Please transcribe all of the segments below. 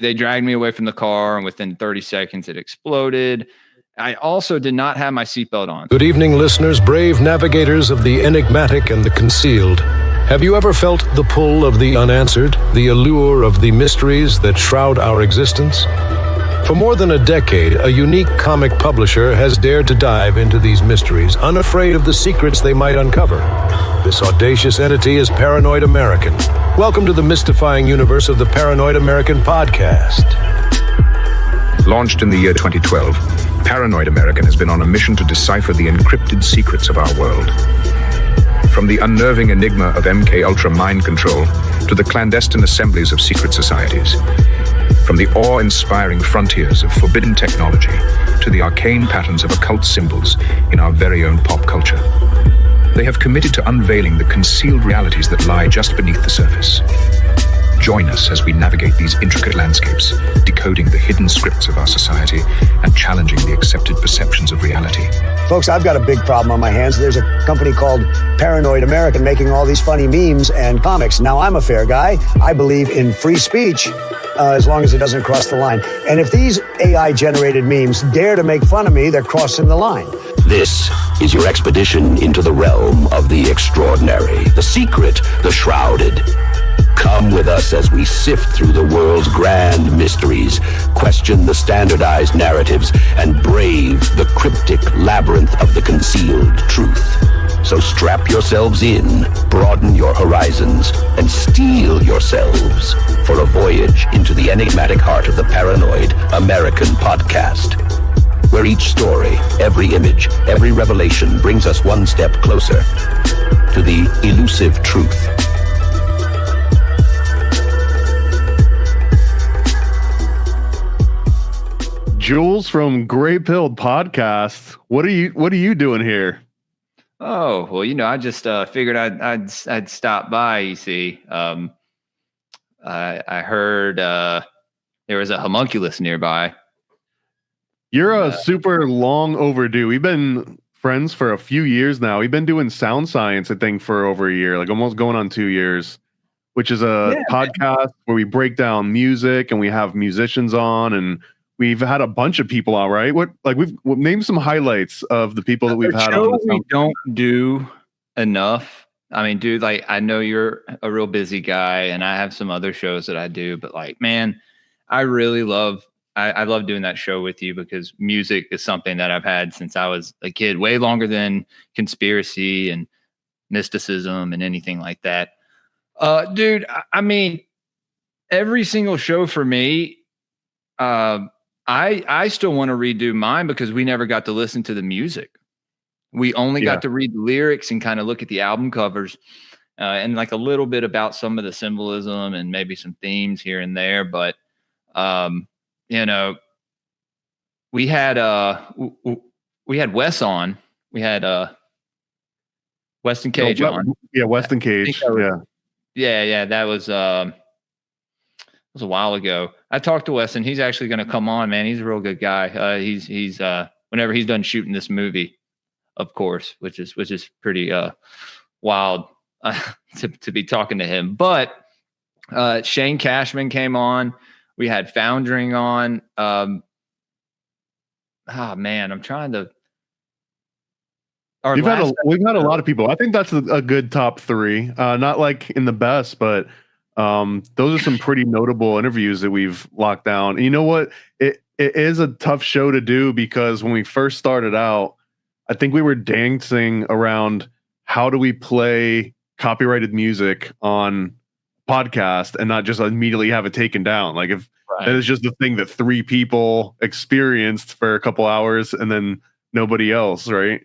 They dragged me away from the car, and within 30 seconds, it exploded. I also did not have my seatbelt on. Good evening, listeners, brave navigators of the enigmatic and the concealed. Have you ever felt the pull of the unanswered, the allure of the mysteries that shroud our existence? For more than a decade, a unique comic publisher has dared to dive into these mysteries, unafraid of the secrets they might uncover. This audacious entity is Paranoid American. Welcome to the mystifying universe of the Paranoid American podcast. Launched in the year 2012, Paranoid American has been on a mission to decipher the encrypted secrets of our world. From the unnerving enigma of MK Ultra mind control to the clandestine assemblies of secret societies. From the awe-inspiring frontiers of forbidden technology to the arcane patterns of occult symbols in our very own pop culture. They have committed to unveiling the concealed realities that lie just beneath the surface. Join us as we navigate these intricate landscapes, decoding the hidden scripts of our society and challenging the accepted perceptions of reality. Folks, I've got a big problem on my hands. There's a company called Paranoid American making all these funny memes and comics. Now, I'm a fair guy. I believe in free speech as long as it doesn't cross the line. And if these AI-generated memes dare to make fun of me, they're crossing the line. This is your expedition into the realm of the extraordinary, the secret, the shrouded. Come with us as we sift through the world's grand mysteries, question the standardized narratives, and brave the cryptic labyrinth of the concealed truth. So strap yourselves in, broaden your horizons, and steel yourselves for a voyage into the enigmatic heart of the Paranoid American podcast, where each story, every image, every revelation brings us one step closer to the elusive truth. Jules from Greypilled podcast. What are you doing here? Oh, well, I just figured I'd stop by. You see, I heard there was a homunculus nearby. You're a super long overdue. We've been friends for a few years now. We've been doing sound science, I think, for over a year, like almost going on 2 years, which is a podcast where we break down music and we have musicians on, and we've had a bunch of people on, right? We've named some highlights of the people that we've had on. We don't do enough. I mean, dude, like, I know you're a real busy guy and I have some other shows that I do, but like, man, I really love doing that show with you because music is something that I've had since I was a kid, way longer than conspiracy and mysticism and anything like that. Dude, I mean, every single show for me, I still want to redo mine because we never got to listen to the music. We only got to read the lyrics and kind of look at the album covers and like a little bit about some of the symbolism and maybe some themes here and there. But, we had Wes on. We had Weston Cage on. Yeah, Weston Cage. Yeah. That was a while ago. I talked to Wes, and he's actually going to come on, man. He's a real good guy. He's whenever he's done shooting this movie, of course, which is pretty wild to be talking to him. But Shane Cashman came on. We had Foundering on. Man, I'm trying to. We've had a lot of people. I think that's a good top three. Not like in the best, but. Those are some pretty notable interviews that we've locked down. And you know what? It is a tough show to do because when we first started out, I think we were dancing around how do we play copyrighted music on podcast and not just immediately have it taken down. Like if that is just the thing that three people experienced for a couple hours and then nobody else, right?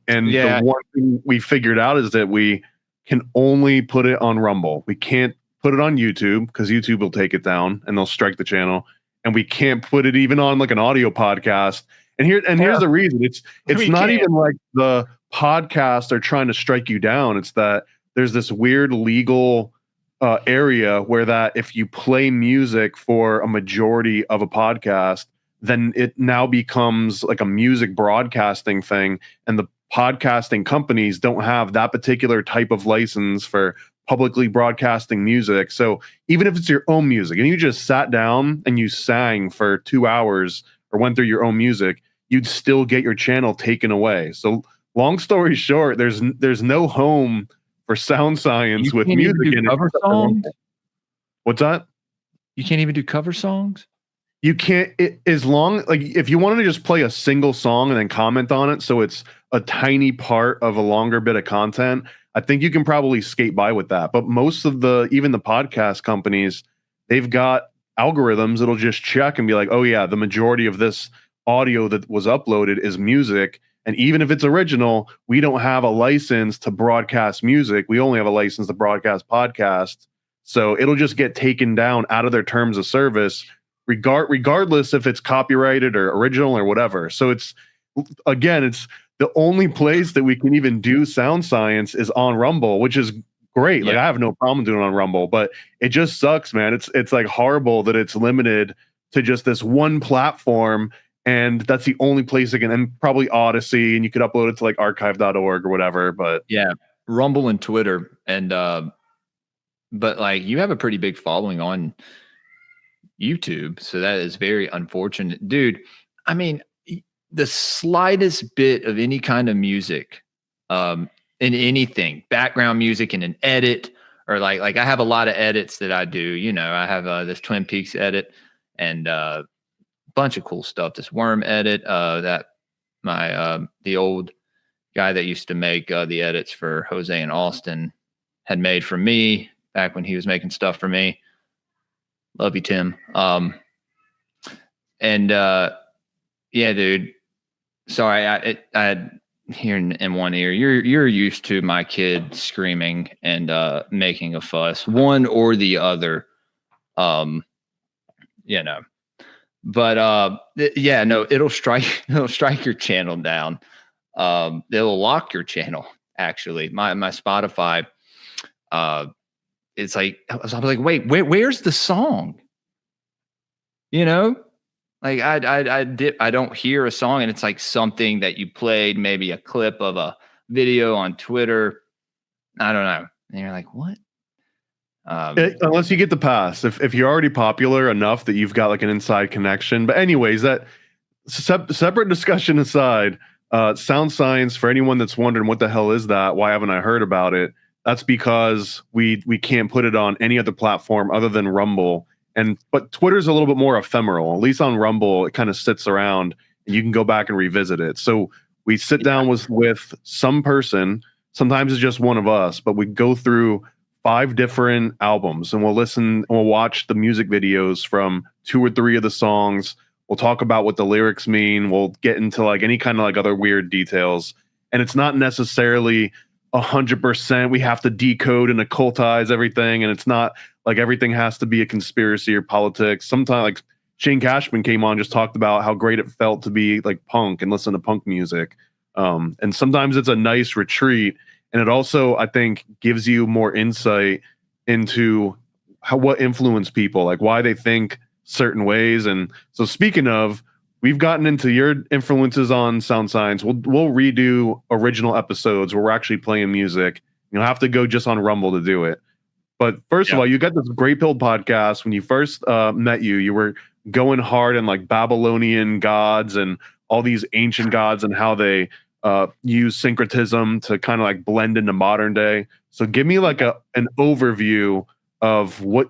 And the one thing we figured out is that we can only put it on Rumble. We can't put it on YouTube because YouTube will take it down and they'll strike the channel. And we can't put it even on like an audio podcast. And here's the reason. It's not even like the podcasts are trying to strike you down. It's that there's this weird legal area where that if you play music for a majority of a podcast, then it now becomes like a music broadcasting thing. And the podcasting companies don't have that particular type of license for publicly broadcasting music. So even if it's your own music and you just sat down and you sang for 2 hours or went through your own music, you'd still get your channel taken away. So long story short, there's no home for sound science with music in it. Cover songs? What's that? You can't even do cover songs? You can't, as long, like, if you wanted to just play a single song and then comment on it, so it's a tiny part of a longer bit of content, I think you can probably skate by with that. But most of even the podcast companies, they've got algorithms that'll just check and be like, oh yeah, the majority of this audio that was uploaded is music. And even if it's original, we don't have a license to broadcast music. We only have a license to broadcast podcasts. So it'll just get taken down out of their terms of service, regardless if it's copyrighted or original or whatever. So it's the only place that we can even do sound science is on Rumble, which is great. Yeah. Like, I have no problem doing it on Rumble, but it just sucks, man. It's like horrible that it's limited to just this one platform, and that's the only place it can, and probably Odyssey, and you could upload it to like archive.org or whatever. But yeah, Rumble and Twitter. And but like, you have a pretty big following on YouTube, so that is very unfortunate, dude. I mean, the slightest bit of any kind of music, in anything, background music in an edit, or like I have a lot of edits that I do. You know, I have this Twin Peaks edit and bunch of cool stuff. This worm edit that my the old guy that used to make the edits for Jose and Austin had made for me back when he was making stuff for me. Love you, Tim. Yeah, dude. Sorry, I hear in one ear. You're used to my kid screaming and making a fuss, one or the other. You know. But yeah, no, it'll strike your channel down. It'll lock your channel. Actually, my Spotify. It's like, I was like, wait, where's the song? You know. Like I don't hear a song, and it's like something that you played, maybe a clip of a video on Twitter. I don't know. And you're like, what? Unless you get the pass, if you're already popular enough that you've got like an inside connection. But anyways, that separate discussion aside, sound science, for anyone that's wondering what the hell is that, why haven't I heard about it? That's because we can't put it on any other platform other than Rumble. But Twitter's a little bit more ephemeral. At least on Rumble, it kind of sits around and you can go back and revisit it. So we sit down with some person. Sometimes it's just one of us, but we go through 5 different albums and we'll listen and we'll watch the music videos from 2 or 3 of the songs. We'll talk about what the lyrics mean. We'll get into like any kind of like other weird details. And it's not necessarily 100%. We have to decode and occultize everything. And it's not like everything has to be a conspiracy or politics. Sometimes, like Shane Cashman came on, just talked about how great it felt to be like punk and listen to punk music. And sometimes it's a nice retreat. And it also, I think, gives you more insight into what influenced people, like why they think certain ways. And so speaking of, we've gotten into your influences on sound science. We'll redo original episodes where we're actually playing music. You'll have to go just on Rumble to do it. But first of all, you got this Greypilled podcast. When you first met you were going hard on like Babylonian gods and all these ancient gods and how they use syncretism to kind of like blend into modern day. So give me like an overview of what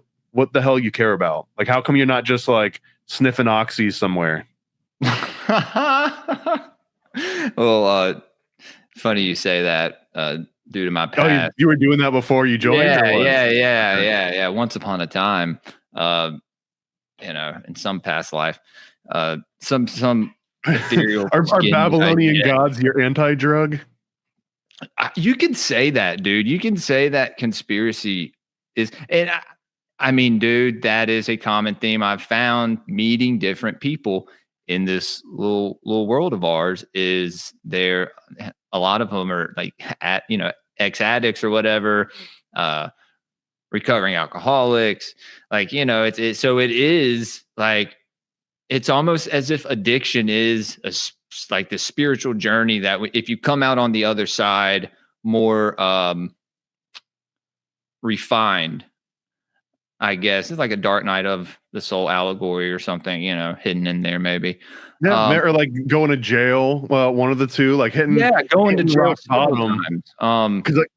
the hell you care about. Like, how come you're not just like sniffing oxy somewhere? Well, funny you say that. Due to my past. Oh, you were doing that before you joined? Yeah. Once upon a time, you know, in some past life, some ethereal. Are Babylonian gods your anti-drug? You can say that, dude. You can say that conspiracy is, and I mean, dude, that is a common theme I've found meeting different people in this little world of ours. Is there a lot of them are like ex-addicts or whatever, recovering alcoholics. Like, you know, it is like, it's almost as if addiction is like the spiritual journey that if you come out on the other side more refined, I guess. It's like a Dark Night of the Soul allegory or something, hidden in there maybe. Yeah, or like going to jail. Well, one of the two, like going to jail rock bottom.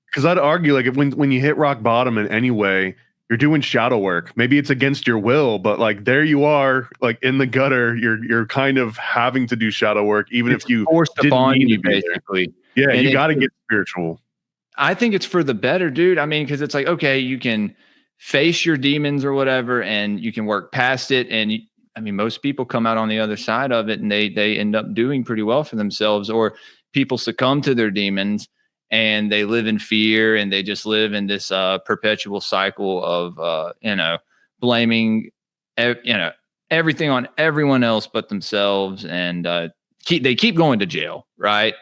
Because I'd argue, like, if when you hit rock bottom in any way, you're doing shadow work. Maybe it's against your will, but like there you are, like in the gutter. You're kind of having to do shadow work, even if you forced upon you, basically. Yeah, and you got to get spiritual. I think it's for the better, dude. I mean, because it's like, okay, you can face your demons or whatever, and you can work past it. And most people come out on the other side of it, and they end up doing pretty well for themselves. Or people succumb to their demons, and they live in fear, and they just live in this perpetual cycle of blaming everything on everyone else but themselves, and they keep going to jail, right?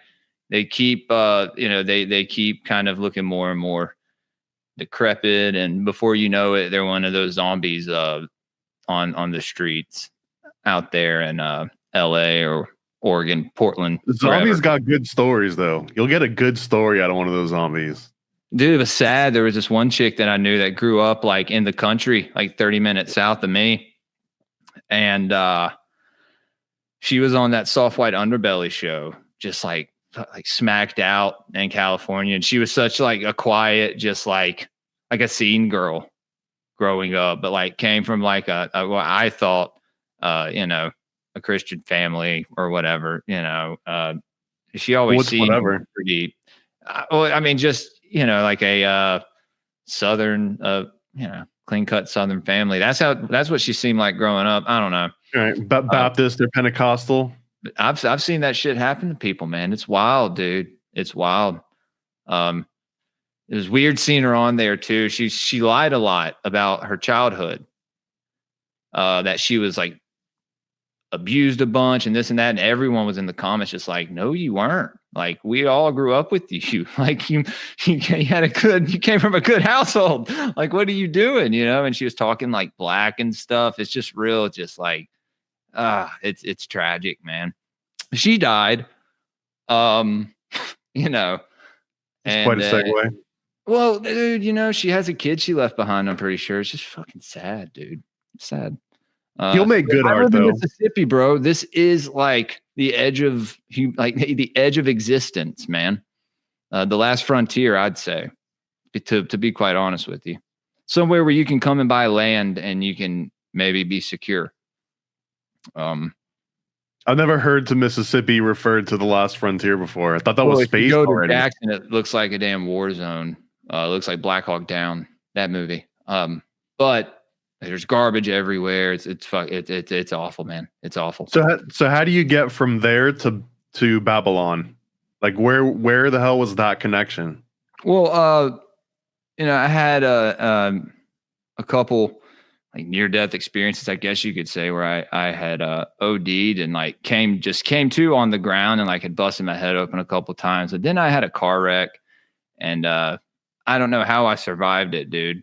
They keep they keep kind of looking more and more decrepit, and before you know it, they're one of those zombies on the streets out there in LA or Oregon, Portland. Zombies got good stories, though. You'll get a good story out of one of those zombies. Dude, it was sad. There was this one chick that I knew that grew up like in the country, like 30 minutes south of me. And she was on that Soft White Underbelly show, just like smacked out in California. And she was such like a quiet, just like a scene girl growing up, but like came from like what I thought, a Christian family or whatever, she always seemed pretty, just, like a Southern, clean cut Southern family. That's what she seemed like growing up. I don't know. All right. Baptist or Pentecostal. I've seen that shit happen to people, man. It's wild, dude. It's wild. It was weird seeing her on there too. She lied a lot about her childhood. That she was like abused a bunch and this and that, and everyone was in the comments just like, no, you weren't. Like, we all grew up with you. Like you came from a good household. Like, what are you doing? And she was talking like black and stuff. It's just real, just like, it's tragic, man. She died. And it's quite a segue. Well, dude, she has a kid she left behind, I'm pretty sure. It's just fucking sad, dude. It's sad. He'll make good art, though. Mississippi, bro. This is like the edge of existence, man. The last frontier, I'd say, to be quite honest with you. Somewhere where you can come and buy land and you can maybe be secure. I've never heard to Mississippi referred to the last frontier before. I thought that was space already. Jackson, it looks like a damn war zone. It looks like Black Hawk Down, that movie. But there's garbage everywhere. It's awful, man. It's awful. So how do you get from there to Babylon? Like where the hell was that connection? Well, I had a couple like near-death experiences, I guess you could say, where I had OD'd and like came to on the ground and like had busted my head open a couple times. But then I had a car wreck, and I don't know how I survived it, dude.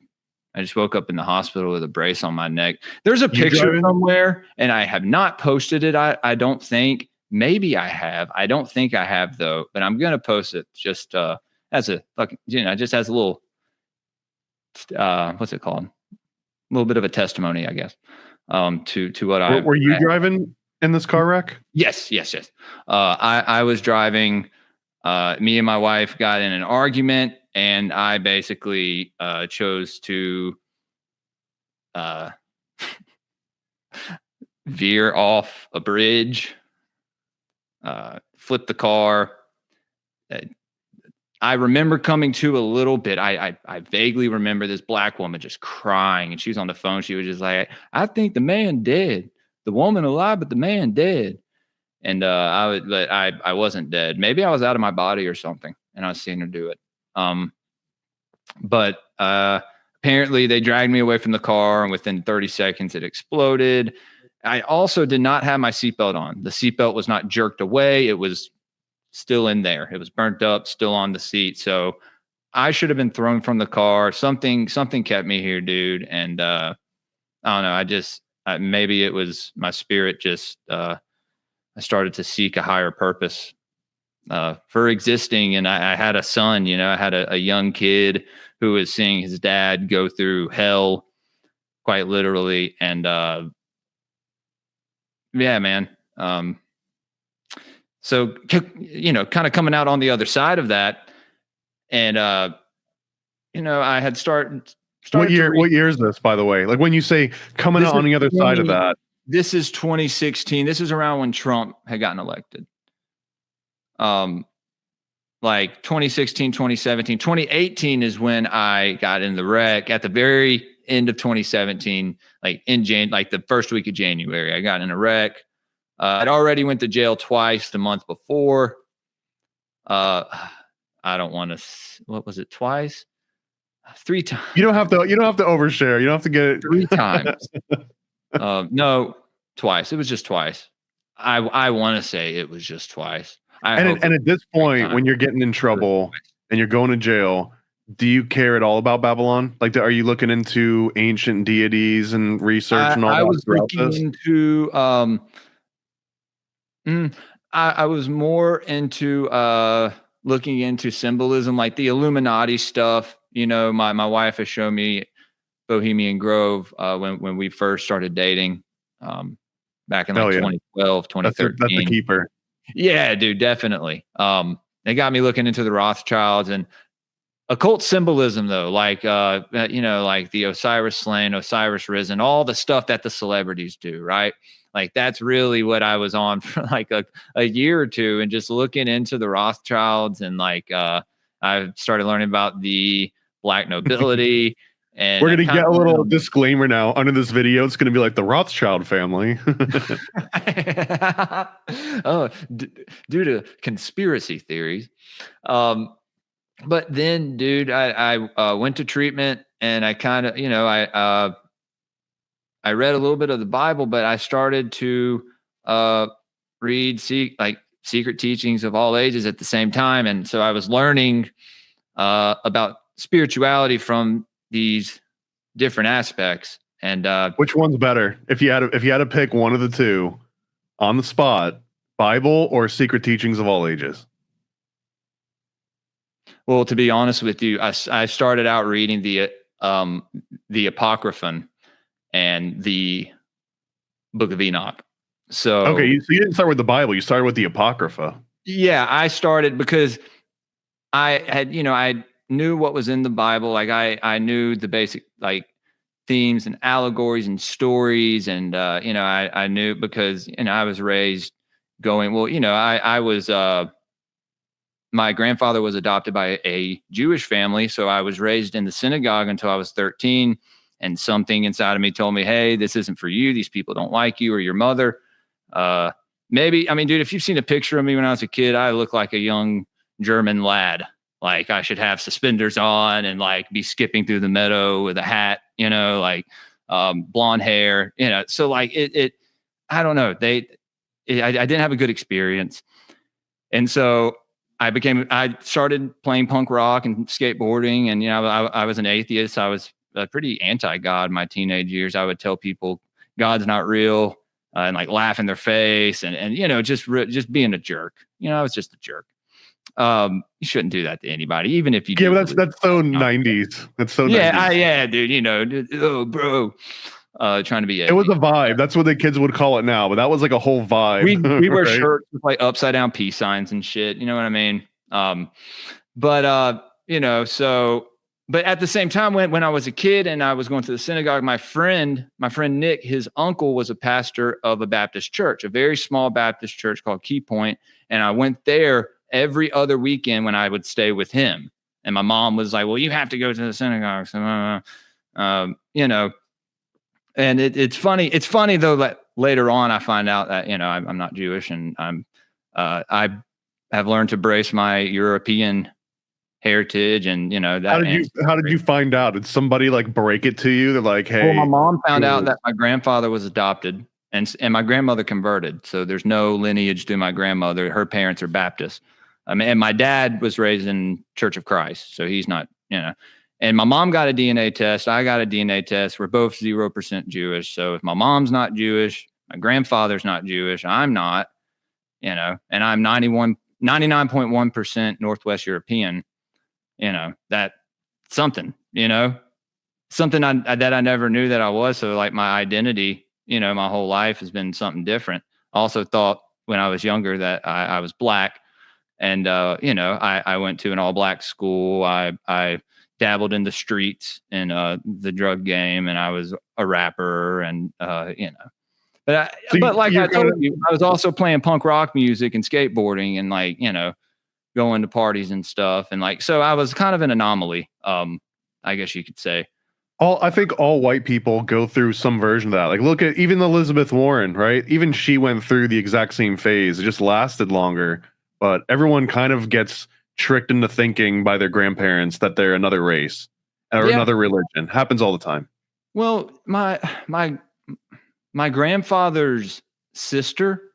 I just woke up in the hospital with a brace on my neck. There's a picture somewhere, and I have not posted it. I don't think. Maybe I have. I don't think I have, though. But I'm gonna post it just as a fucking, just as a little what's it called? A little bit of a testimony, I guess. To what I were you driving in this car wreck? Yes. I was driving. Me and my wife got in an argument, and I basically chose to veer off a bridge, flip the car. I remember coming to a little bit. I vaguely remember this black woman just crying, and she was on the phone. She was just like, I think the man dead. The woman alive, but the man dead. And I wasn't dead. Maybe I was out of my body or something, and I was seeing her do it. But apparently they dragged me away from the car, and within 30 seconds it exploded. I also did not have my seatbelt on. The seatbelt was not jerked away. It was still in there. It was burnt up, still on the seat. So I should have been thrown from the car. Something kept me here, dude. And I don't know. Maybe it was my spirit just I started to seek a higher purpose for existing. And I had a son, I had a young kid who is seeing his dad go through hell, quite literally. And yeah, man. So, you know, kind of coming out on the other side of that. And, you know, I had started What year is this, by the way? Like when you say coming out on the other side of that. This is 2016. This is around when Trump had gotten elected. Like 2016, 2017, 2018 is when I got in the wreck. At the very end of 2017, like like the first week of January, I got in a wreck. I'd already went to jail twice the month before. I don't want to. What was it? Twice? 3 times. You don't have to overshare. You don't have to get it 3 times. No, twice. It was just twice. I want to say it was just twice. And at this point, when you're getting in trouble and you're going to jail, do you care at all about Babylon? Like, are you looking into ancient deities and research and all that? I was looking into. I was more into looking into symbolism, like the Illuminati stuff. You know, my wife has shown me Bohemian Grove when we first started dating back in 2012, 2013. That's a keeper. Yeah, dude, definitely. It got me looking into the Rothschilds and occult symbolism, though, like you know, like the Osiris slain, Osiris risen, all the stuff that the celebrities do, right? Like that's really what I was on for like a year or two, and just looking into the Rothschilds, and like I started learning about the Black nobility. And we're going to get a little disclaimer now under this video. It's going to be like the Rothschild family. Oh, due to conspiracy theories. But then, dude, I went to treatment, and I kind of, you know, I read a little bit of the Bible, but I started to read secret teachings of all ages at the same time. And so I was learning about spirituality from these different aspects. And which one's better? If you had to pick one of the two on the spot, Bible or secret teachings of all ages? Well, to be honest with you, I started out reading the Apocryphon and the Book of Enoch. So okay, so you didn't start with the Bible; you started with the Apocrypha. Yeah, I started because I had, you know, I knew what was in the Bible. Like I knew the basic like themes and allegories and stories, and you know, I knew because, you know, I was raised going, well, you know, I was my grandfather was adopted by a Jewish family, so I was raised in the synagogue until I was 13, and something inside of me told me, hey, this isn't for you. These people don't like you or your mother. Maybe, I mean, dude, if you've seen a picture of me when I was a kid, I look like a young German lad. Like I should have suspenders on and like be skipping through the meadow with a hat, you know, like blonde hair, you know. So like it I don't know. I didn't have a good experience. And so I started playing punk rock and skateboarding, and, you know, I was an atheist. I was pretty anti-God in my teenage years. I would tell people God's not real and like laugh in their face and you know, just being a jerk. You know, I was just a jerk. You shouldn't do that to anybody, even if you do. Yeah, but that's so 90s. That's so 90s. Yeah, dude, you know, oh, bro, trying to be it was a vibe. That's what the kids would call it now, but that was like a whole vibe. We wear right? shirts with like upside down peace signs and shit, you know what I mean? But you know, so but at the same time, when I was a kid and I was going to the synagogue, my friend Nick, his uncle was a pastor of a Baptist church, a very small Baptist church called Key Point, and I went there every other weekend when I would stay with him. And my mom was like, well, you have to go to the synagogue. So, you know, and it's funny. It's funny though, that later on I find out that, you know, I'm not Jewish, and I have learned to embrace my European heritage, and, you know, that. How did you find out? Did somebody like break it to you? They're like, hey. Well, my mom found out that my grandfather was adopted, and my grandmother converted. So there's no lineage to my grandmother. Her parents are Baptist. And my dad was raised in Church of Christ, so he's not, you know. And my mom got a DNA test. I got a DNA test. We're both 0% Jewish. So if my mom's not Jewish, my grandfather's not Jewish, I'm not, you know, and I'm 99.1% Northwest European, you know, that something, something that I never knew that I was. So like my identity, my whole life has been something different. I also thought when I was younger that I was black, and I went to an all black school. I dabbled in the streets and the drug game, and I was a rapper, and But like I told you, I was also playing punk rock music and skateboarding, and like going to parties and stuff, and like so I was kind of an anomaly. I guess you could say. I think all white people go through some version of that. Like, look at even Elizabeth Warren, right? Even she went through the exact same phase. It just lasted longer, but everyone kind of gets tricked into thinking by their grandparents that they're another race or another religion. Happens all the time. Well, my grandfather's sister,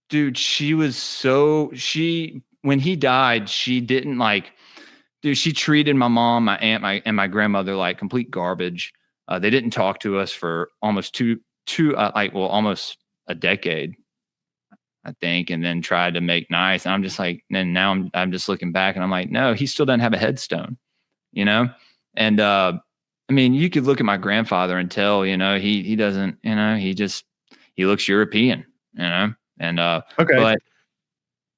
dude, when he died, she didn't she treated my mom, my aunt, and my grandmother like complete garbage. They didn't talk to us for almost almost a decade, I think, and then tried to make nice. And I'm just like, and now I'm just looking back and I'm like, no, he still doesn't have a headstone, And I mean, you could look at my grandfather and tell, he doesn't, he looks European, and okay.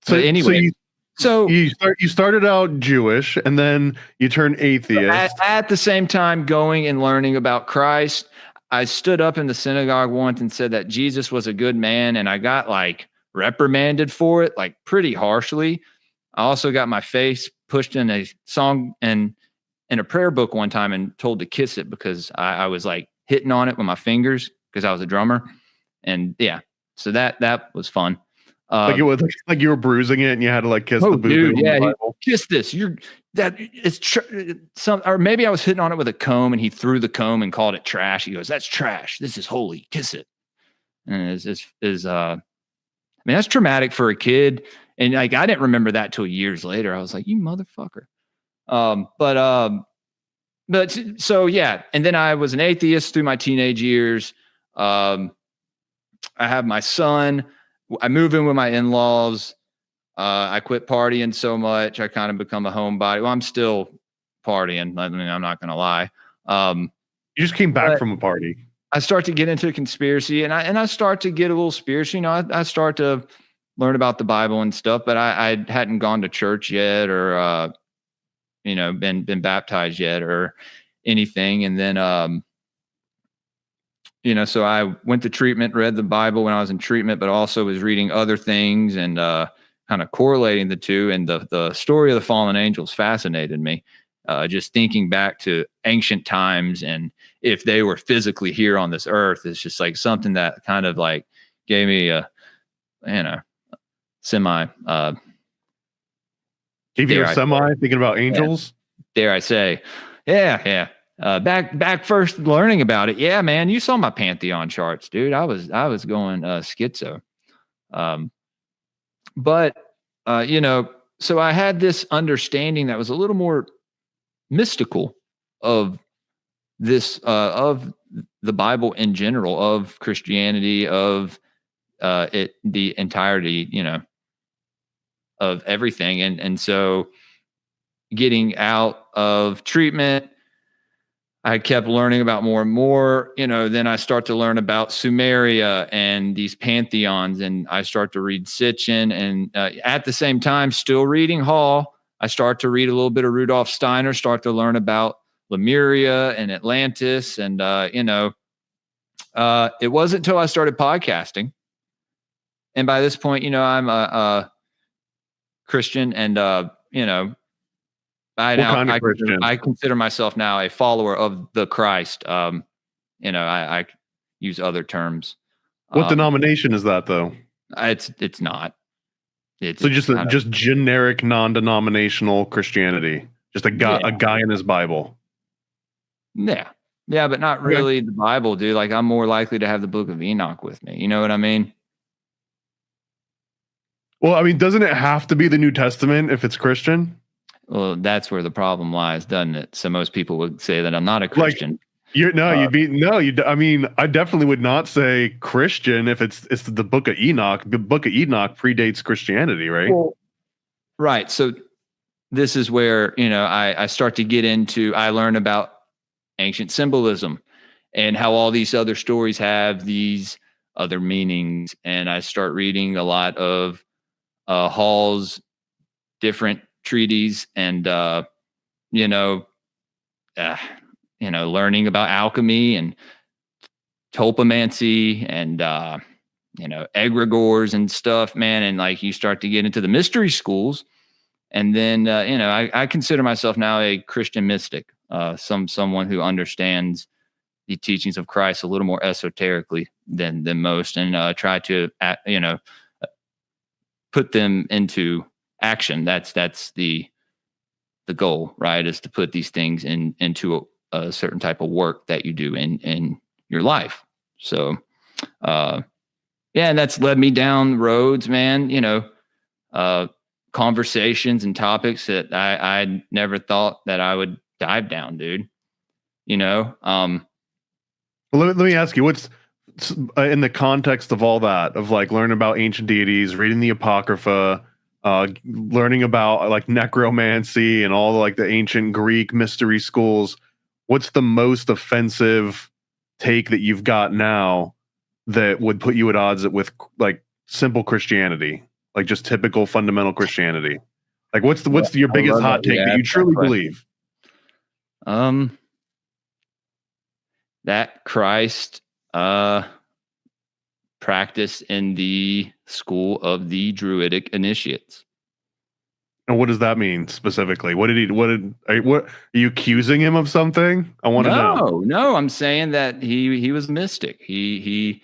But anyway. So you started out Jewish and then you turned atheist. At the same time, going and learning about Christ, I stood up in the synagogue once and said that Jesus was a good man, and I got like reprimanded for it, like pretty harshly. I also got my face pushed in a song and in a prayer book one time and told to kiss it because I was like hitting on it with my fingers because I was a drummer, and so that was fun. Like it was like you were bruising it and you had to like kiss the boo-boo. Dude, yeah, kiss this. Or maybe I was hitting on it with a comb and he threw the comb and called it trash. He goes, "That's trash. This is holy. Kiss it." And that's traumatic for a kid. And like I didn't remember that till years later. I was like, "You motherfucker." But so yeah, and then I was an atheist through my teenage years. I have my son. I moved in with my in-laws. I quit partying so much. I kind of become a homebody. Well, I'm still partying. I mean, I'm not going to lie. You just came back from a party. I start to get into conspiracy, and I start to get a little spiritual. I start to learn about the Bible and stuff, but I hadn't gone to church yet, or been baptized yet, or anything. And then so I went to treatment, read the Bible when I was in treatment, but also was reading other things and kind of correlating the two. And the story of the fallen angels fascinated me. Just thinking back to ancient times, and if they were physically here on this earth, it's just like something that kind of like gave me a, semi. Gave you a semi thinking about angels? Yeah, dare I say. Yeah. Back first learning about it. Yeah, man, you saw my Pantheon charts, dude. I was going schizo. So I had this understanding that was a little more mystical of this, of the Bible in general, of Christianity, of the entirety, of everything. And so getting out of treatment, I kept learning about more and more, then I start to learn about Sumeria and these pantheons, and I start to read Sitchin, and at the same time, still reading Hall, I start to read a little bit of Rudolf Steiner, start to learn about Lemuria and Atlantis. And, it wasn't until I started podcasting. And by this point, I'm a Christian, and, I consider myself now a follower of the Christ. I use other terms. What denomination is that, though? It's not. It's so just generic non-denominational Christianity. Just a guy in his Bible. Yeah, but not really the Bible, dude. Like I'm more likely to have the Book of Enoch with me. You know what I mean? Well, I mean, doesn't it have to be the New Testament if it's Christian? Well, that's where the problem lies, doesn't it? So most people would say that I'm not a Christian. I mean, I definitely would not say Christian if it's the Book of Enoch. The Book of Enoch predates Christianity, right? Well, right. So this is where, I start to get into, I learn about ancient symbolism and how all these other stories have these other meanings. And I start reading a lot of Hall's different treaties and, learning about alchemy and topomancy and, egregores and stuff, man. And like, you start to get into the mystery schools. And then, I consider myself now a Christian mystic, someone who understands the teachings of Christ a little more esoterically than most, and try to, put them into action. That's the goal, right? Is to put these things into a certain type of work that you do in your life. So, and that's led me down roads, man. Conversations and topics that I never thought that I would dive down, dude. Well, let me ask you, what's in the context of all that, of like learning about ancient deities, reading the Apocrypha, learning about like necromancy and all like the ancient Greek mystery schools, what's the most offensive take that you've got now that would put you at odds with like simple Christianity? Like just typical fundamental Christianity. Like what's your biggest hot take that you truly believe? That Christ practiced in the school of the Druidic initiates. And what does that mean specifically? What are you accusing him of something? I want to know. No, I'm saying that he was a mystic. He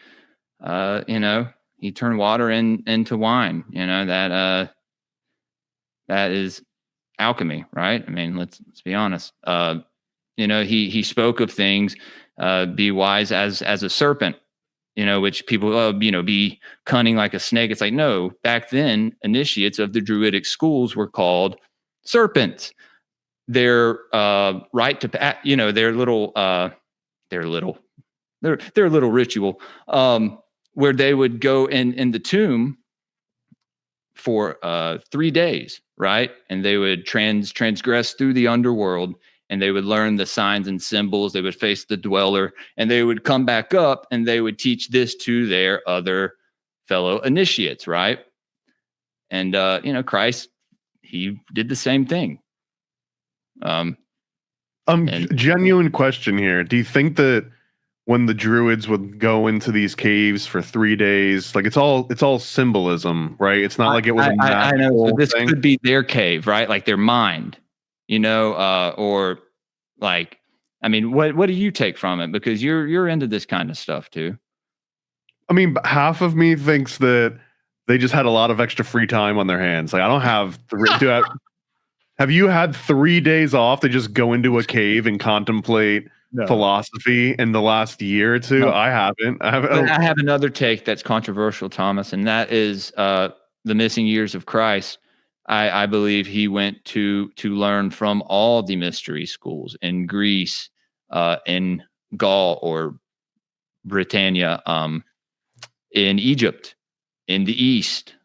turned water into wine. That is alchemy, right? I mean, let's be honest. He spoke of things, be wise as a serpent, which people, be cunning like a snake. It's like, no, back then, initiates of the Druidic schools were called serpents. Their right to, their little ritual, where they would go in the tomb for 3 days, right? And they would transgress through the underworld, and they would learn the signs and symbols. They would face the dweller, and they would come back up, and they would teach this to their other fellow initiates, right? And Christ, he did the same thing. Genuine question here. Do you think that when the Druids would go into these caves for 3 days, like it's all symbolism, right? It's not like it was a I know. So this thing. could be their cave, right? Like their mind, or like, I mean, what do you take from it? Because you're into this kind of stuff too. I mean, half of me thinks that they just had a lot of extra free time on their hands. Like I don't have have you had 3 days off to just go into a cave and contemplate philosophy in the last year or two? No. I haven't. I have another take that's controversial, Thomas, and that is the missing years of Christ. I believe he went to learn from all the mystery schools in Greece, in Gaul or Britannia, in Egypt, in the East,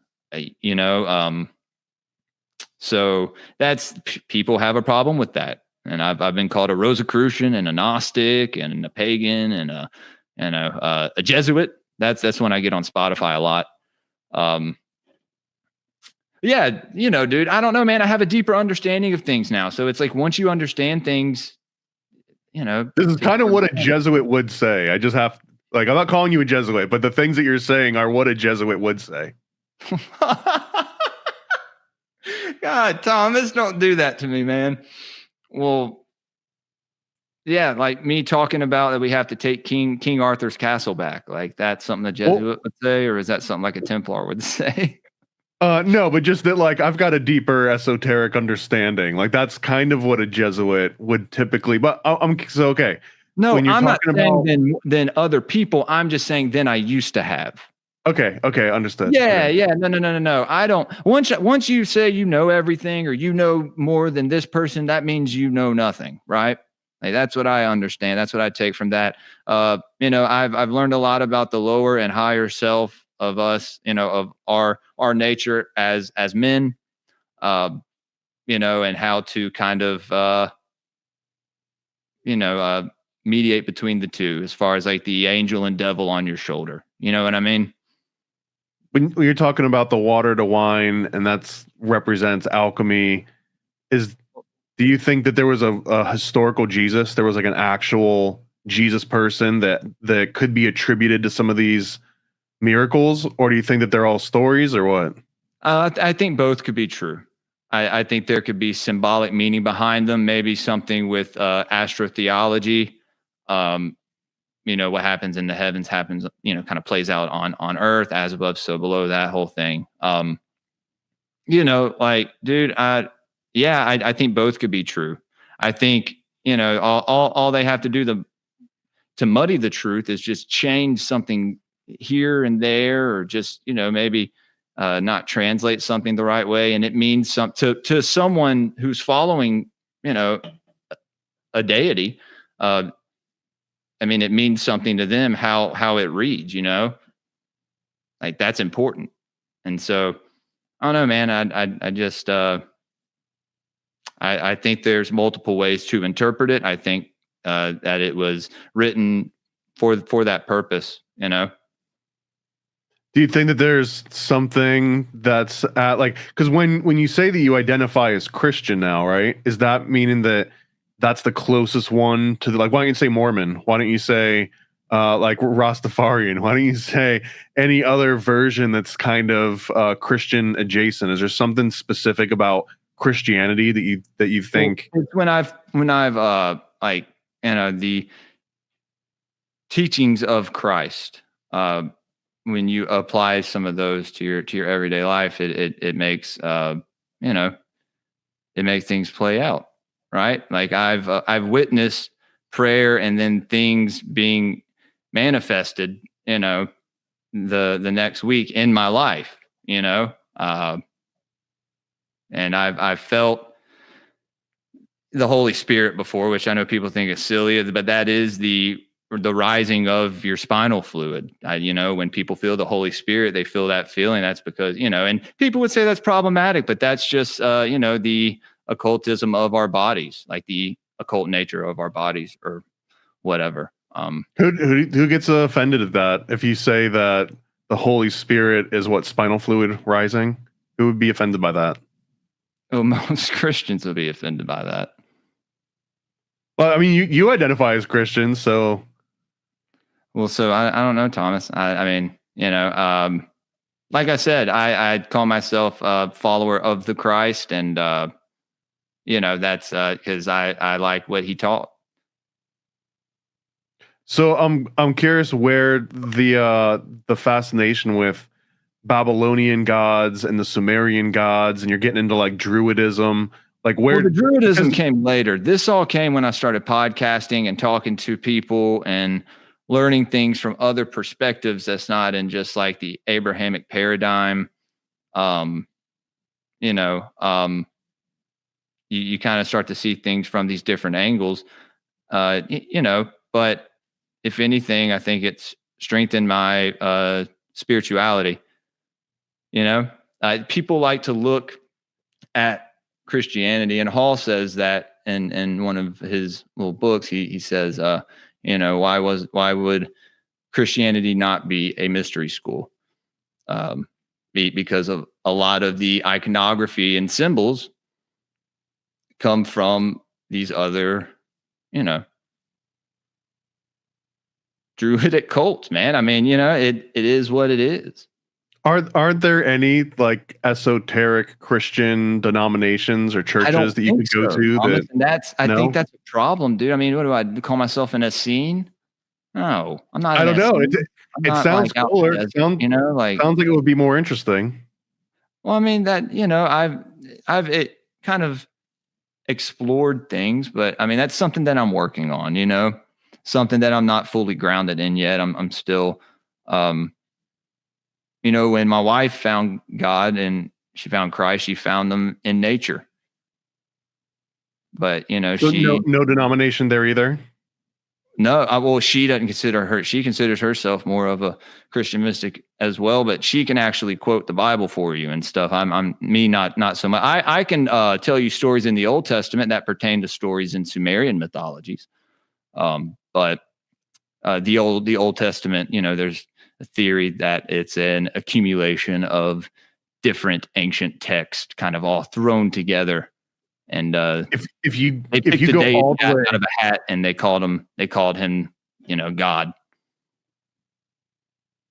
so that's, people have a problem with that. And I've been called a Rosicrucian and a Gnostic and a pagan and a Jesuit. That's when I get on Spotify a lot. Yeah, dude, I don't know, man. I have a deeper understanding of things now. So it's like, once you understand things, this is kind of what a Jesuit would say. I just have, like, I'm not calling you a Jesuit, but the things that you're saying are what a Jesuit would say. God, Thomas, don't do that to me, man. Well, yeah, like me talking about that we have to take King Arthur's castle back. Like, that's something a Jesuit would say, or is that something like a Templar would say? No, but just that, like, I've got a deeper esoteric understanding. Like, that's kind of what a Jesuit would typically. But I'm so okay. No, I'm not saying than other people. I'm just saying than I used to have. Okay, understood. Yeah. No. I don't. Once you say you know everything, or you know more than this person, that means you know nothing, right? Like, that's what I understand. That's what I take from that. I've learned a lot about the lower and higher self of us, of our nature as men. and how to kind of, mediate between the two as far as like the angel and devil on your shoulder. You know what I mean? When you're talking about the water to wine, and that's represents alchemy, do you think that there was a historical Jesus? There was like an actual Jesus person that could be attributed to some of these miracles, or do you think that they're all stories, or what? I think both could be true. I think there could be symbolic meaning behind them, maybe something with astrotheology. What happens in the heavens happens, kind of plays out on earth, as above, so below, that whole thing. Dude, I think both could be true. I think, all they have to do to muddy the truth is just change something here and there, or just, maybe not translate something the right way. And it means to someone who's following, a deity. It means something to them, how it reads, like that's important. And so I don't know, man, I just, I think there's multiple ways to interpret it. I think that it was written for that purpose, Do you think that there's something that's because when you say that you identify as Christian now, right? Is that meaning that that's the closest one to why don't you say Mormon? Why don't you say Rastafarian? Why don't you say any other version that's kind of Christian adjacent? Is there something specific about Christianity that you think? When I've the teachings of Christ, when you apply some of those to your everyday life, it makes it makes things play out, right? Like I've witnessed prayer and then things being manifested, the next week in my life, and I've felt the Holy Spirit before, which I know people think is silly, but that is the rising of your spinal fluid. When people feel the Holy Spirit, they feel that feeling. That's because, and people would say that's problematic, but that's just, the occultism of our bodies, like the occult nature of our bodies or whatever. Who gets offended at that? If you say that the Holy Spirit is what spinal fluid rising, who would be offended by that? Well, most Christians would be offended by that. Well, I mean, you identify as Christian, so. Well, so I don't know, Thomas. Like I said, I call myself a follower of the Christ, and that's because I like what he taught. So I'm curious where the fascination with Babylonian gods and the Sumerian gods, and you're getting into like Druidism. Like where the Druidism came later. This all came when I started podcasting and talking to people and learning things from other perspectives that's not in just like the Abrahamic paradigm. You kind of start to see things from these different angles. But if anything, I think it's strengthened my spirituality. People like to look at Christianity, and Hall says that in one of his little books, he says, why would Christianity not be a mystery school? Because of a lot of the iconography and symbols come from these other, Druidic cults, man. I mean, it is what it is. Aren't there any like esoteric Christian denominations or churches that you could go to? I think that's a problem, dude. I mean, what do I call myself in a scene? No, I'm not. I don't know. It sounds cooler. Sounds like it would be more interesting. Well, I mean that I've kind of explored things, but I mean that's something that I'm working on. Something that I'm not fully grounded in yet. I'm still. When my wife found God and she found Christ, she found them in nature. But, so no denomination there either? No, well, she doesn't consider her. She considers herself more of a Christian mystic as well, but she can actually quote the Bible for you and stuff. I'm me, not so much. I can tell you stories in the Old Testament that pertain to stories in Sumerian mythologies. But the Old Testament, there's a theory that it's an accumulation of different ancient texts, kind of all thrown together. And if you picked go a all the way out of a hat, and they called him God.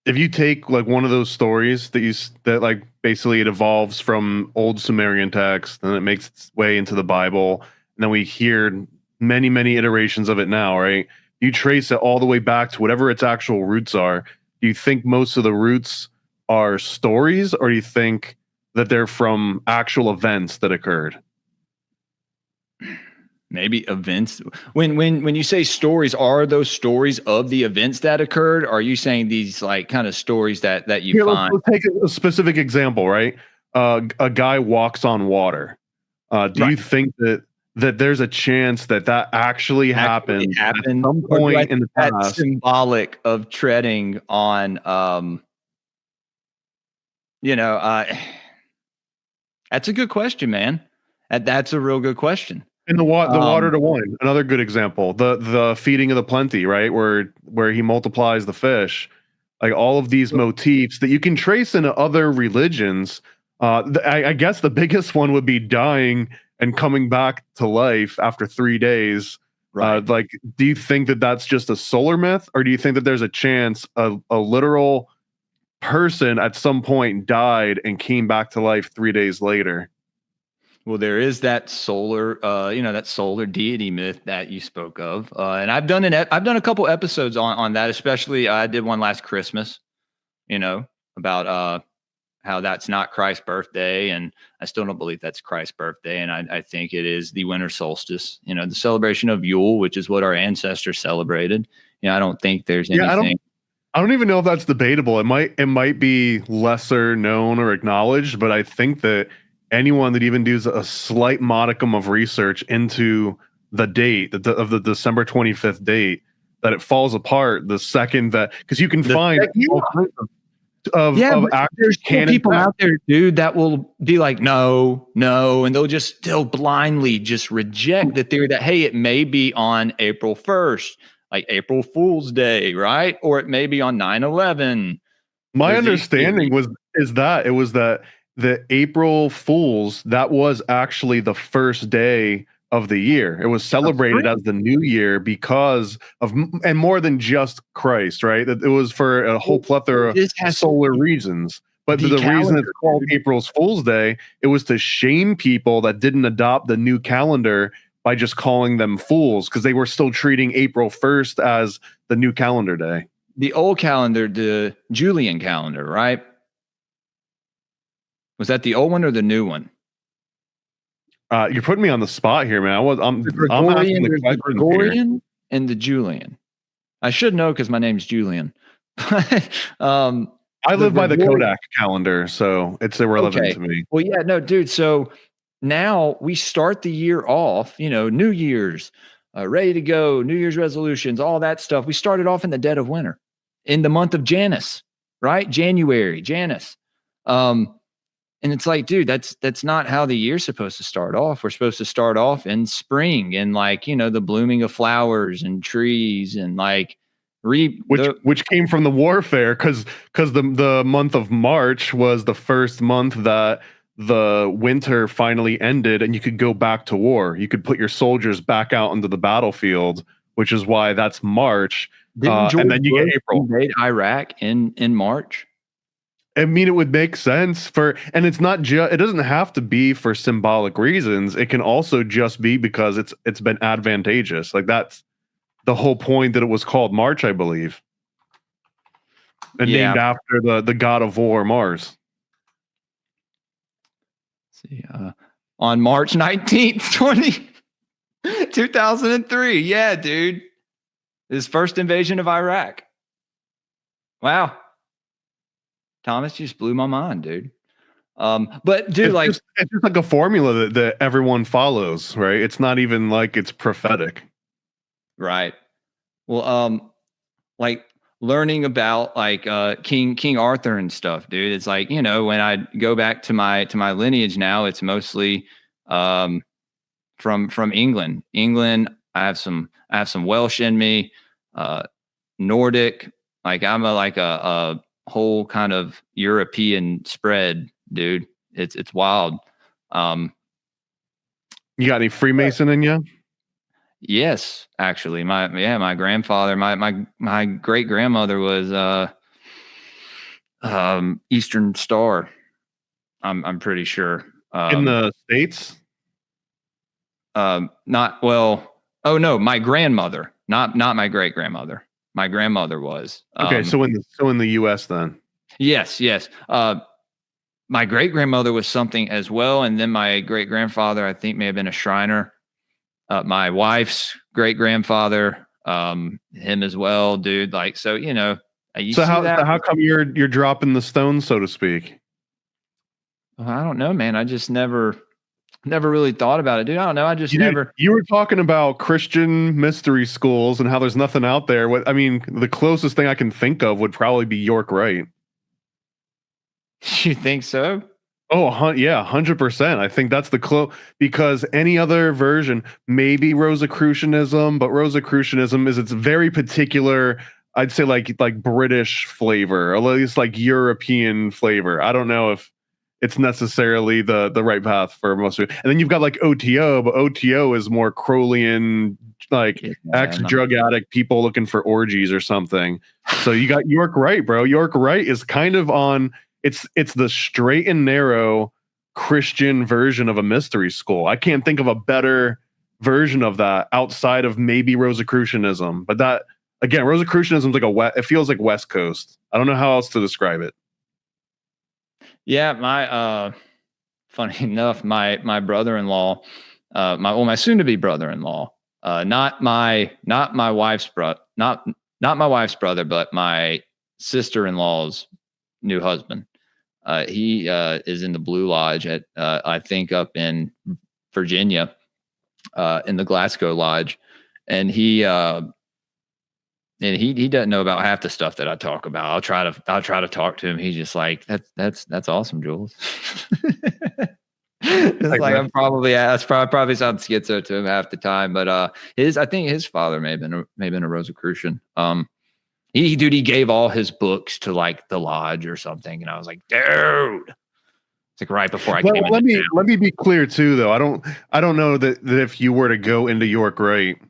If you take like one of those stories that like basically it evolves from old Sumerian text and it makes its way into the Bible, and then we hear many iterations of it now, right? You trace it all the way back to whatever its actual roots are. Do you think most of the roots are stories, or do you think that they're from actual events that occurred? Maybe events. When you say stories, are those stories of the events that occurred? Or are you saying these like kind of stories that you Here, find? let's take a specific example, right? A guy walks on water. Do you think that there's a chance that actually happened at some point in the past? That's symbolic of treading on, that's a good question, man. That's a real good question. In the water to wine, another good example. The feeding of the plenty, right? Where he multiplies the fish. Like all of these motifs that you can trace in other religions. I guess the biggest one would be dying and coming back to life after 3 days. Right. Like, do you think that that's just a solar myth, or do you think that there's a chance a literal person at some point died and came back to life 3 days later? Well, there is that solar, that solar deity myth that you spoke of, and I've done a couple episodes on that. Especially, I did one last Christmas, about how that's not Christ's birthday, and I still don't believe that's Christ's birthday, and I think it is the winter solstice, the celebration of Yule, which is what our ancestors celebrated. I don't think there's anything. I don't even know if that's debatable. It might be lesser known or acknowledged, but I think that anyone that even does a slight modicum of research into the date of the December 25th date, that it falls apart the second that, because you can find there's people out there, dude, that will be like, no, and they'll just still blindly just reject the theory that, hey, it may be on April 1st, like April Fool's Day, right? Or it may be on 9/11. My understanding is that it was that the April Fools, that was actually the first day of the year. It was celebrated as the new year because of, and more than just Christ, right? That it was for a whole plethora of solar reasons. But the reason it's called April's Fool's Day, it was to shame people that didn't adopt the new calendar by just calling them fools, because they were still treating April 1st as the new calendar day. The old calendar, the Julian calendar, right? Was that the old one or the new one? You're putting me on the spot here, man. I'm asking the Gregorian and the Julian. I should know because my name's Julian. I live by the Kodak calendar, so it's irrelevant to me. Well, yeah, no, dude. So now we start the year off, New Year's, ready to go, New Year's resolutions, all that stuff. We started off in the dead of winter, in the month of Janus, right? January, Janus. And it's like, dude, that's not how the year's supposed to start off. We're supposed to start off in spring and the blooming of flowers and trees and which came from the warfare, because the month of March was the first month that the winter finally ended and you could go back to war. You could put your soldiers back out into the battlefield, which is why that's March. And then you get April. Invade Iraq in March. I mean, it would make sense and it's not just, it doesn't have to be for symbolic reasons. It can also just be because it's been advantageous. Like that's the whole point that it was called March, I believe. And named after the god of war, Mars. Let's see, on March 19th, 2003. Yeah, dude. His first invasion of Iraq. Wow. Thomas just blew my mind, dude. But dude, it's just like a formula that everyone follows, right? It's not even like it's prophetic. Right. Well, like learning about like King Arthur and stuff, dude. It's like, when I go back to my lineage now, it's mostly from England. I have some Welsh in me, Nordic. Like I'm a whole kind of European spread, dude. It's wild. You got any Freemason in you? Yes, actually, my grandfather, my great grandmother was Eastern Star. I'm pretty sure. In the States? Not well. Oh no, my grandmother, not my great grandmother. My grandmother was. Okay, so in the U.S. then. Yes. My great grandmother was something as well, and then my great grandfather, I think, may have been a Shriner. My wife's great grandfather, him as well, dude. Like, so how come you're dropping the stones, so to speak? Well, I don't know, man. I just never really thought about it, dude. I don't know. I just never. You were talking about Christian mystery schools and how there's nothing out there. The closest thing I can think of would probably be York Rite. You think so? Oh, yeah, 100%. I think that's because any other version, maybe Rosicrucianism, but Rosicrucianism is its very particular, I'd say like British flavor, or at least like European flavor. I don't know if it's necessarily the right path for most of it. And then you've got like OTO, but OTO is more Crowleyan, like ex-drug addict people looking for orgies or something. So you got York Rite, bro. York Rite is kind of on. It's the straight and narrow Christian version of a mystery school. I can't think of a better version of that outside of maybe Rosicrucianism. But that, again, Rosicrucianism is it feels like West Coast. I don't know how else to describe it. Yeah, funny enough, my brother-in-law, my soon-to-be brother-in-law, not my wife's brother, not my wife's brother, but my sister-in-law's new husband. He is in the Blue Lodge at I think up in Virginia, in the Glasgow Lodge, and he doesn't know about half the stuff that I talk about. I'll try to talk to him. He's just like, that's awesome, Jules. It's like I'm probably sound schizo to him half the time, but I think his father may have been a Rosicrucian. He gave all his books to like the lodge or something, and I was like, dude. It's like right before I came in. Let me be clear too, though. I don't know that if you were to go into York Rite,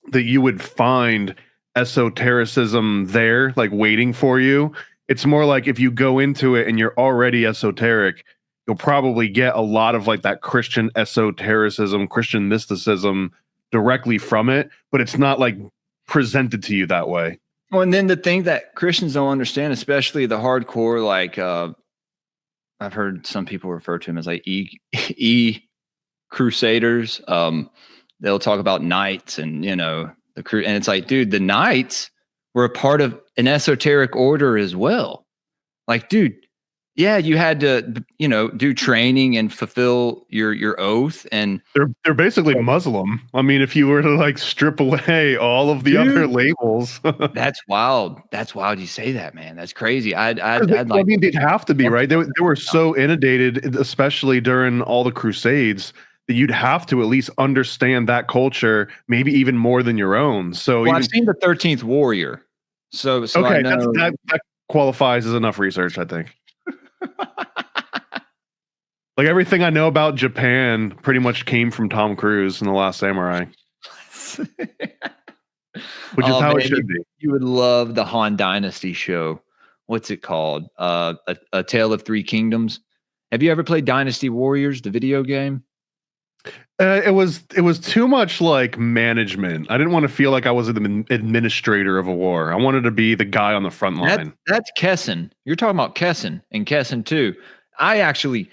that you would find esotericism there, like waiting for you. It's more like if you go into it and you're already esoteric, you'll probably get a lot of like that Christian esotericism, Christian mysticism directly from it, but it's not like presented to you that way. Well, and then the thing that Christians don't understand, especially the hardcore, like I've heard some people refer to them as like crusaders. They'll talk about knights and and it's like, dude, the knights were a part of an esoteric order as well. Like, dude, yeah, you had to do training and fulfill your oath, and they're basically Muslim. I mean, if you were to like strip away all of the other labels. That's wild. That's wild. You say that, man. That's crazy. I'd they'd have to be, right? They were so inundated, especially during all the Crusades, that you'd have to at least understand that culture, maybe even more than your own. So I've seen the 13th Warrior. So okay, I know that qualifies as enough research, I think. Like everything I know about Japan pretty much came from Tom Cruise in The Last Samurai. Which is how it should be. You would love the Han Dynasty show. What's it called? A Tale of Three Kingdoms. Have you ever played Dynasty Warriors, the video game? It was too much like management. I didn't want to feel like I was an administrator of a war. I wanted to be the guy on the front line. That's Kessen. You're talking about Kessen and Kessen 2. I actually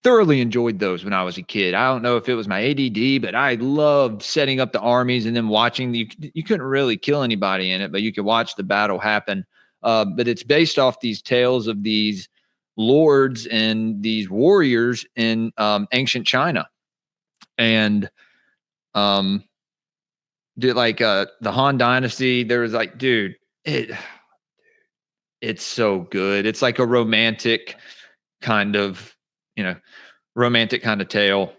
thoroughly enjoyed those when I was a kid. I don't know if it was my ADD, but I loved setting up the armies and then watching. You couldn't really kill anybody in it, but you could watch the battle happen. But it's based off these tales of these lords and these warriors in ancient China. And Dude, like the Han Dynasty, there was like, dude, it's so good. It's like a romantic kind of, romantic kind of tale.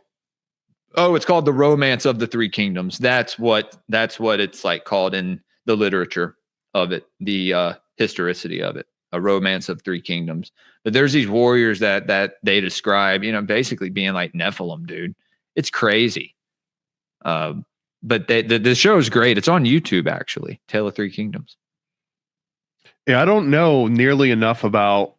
Oh, it's called The Romance of the Three Kingdoms. That's what it's like called in the literature of it, the historicity of it, A Romance of Three Kingdoms. But there's these warriors that they describe, basically being like Nephilim, dude. It's crazy. But the show is great. It's on YouTube, actually. Tale of Three Kingdoms. Yeah, I don't know nearly enough about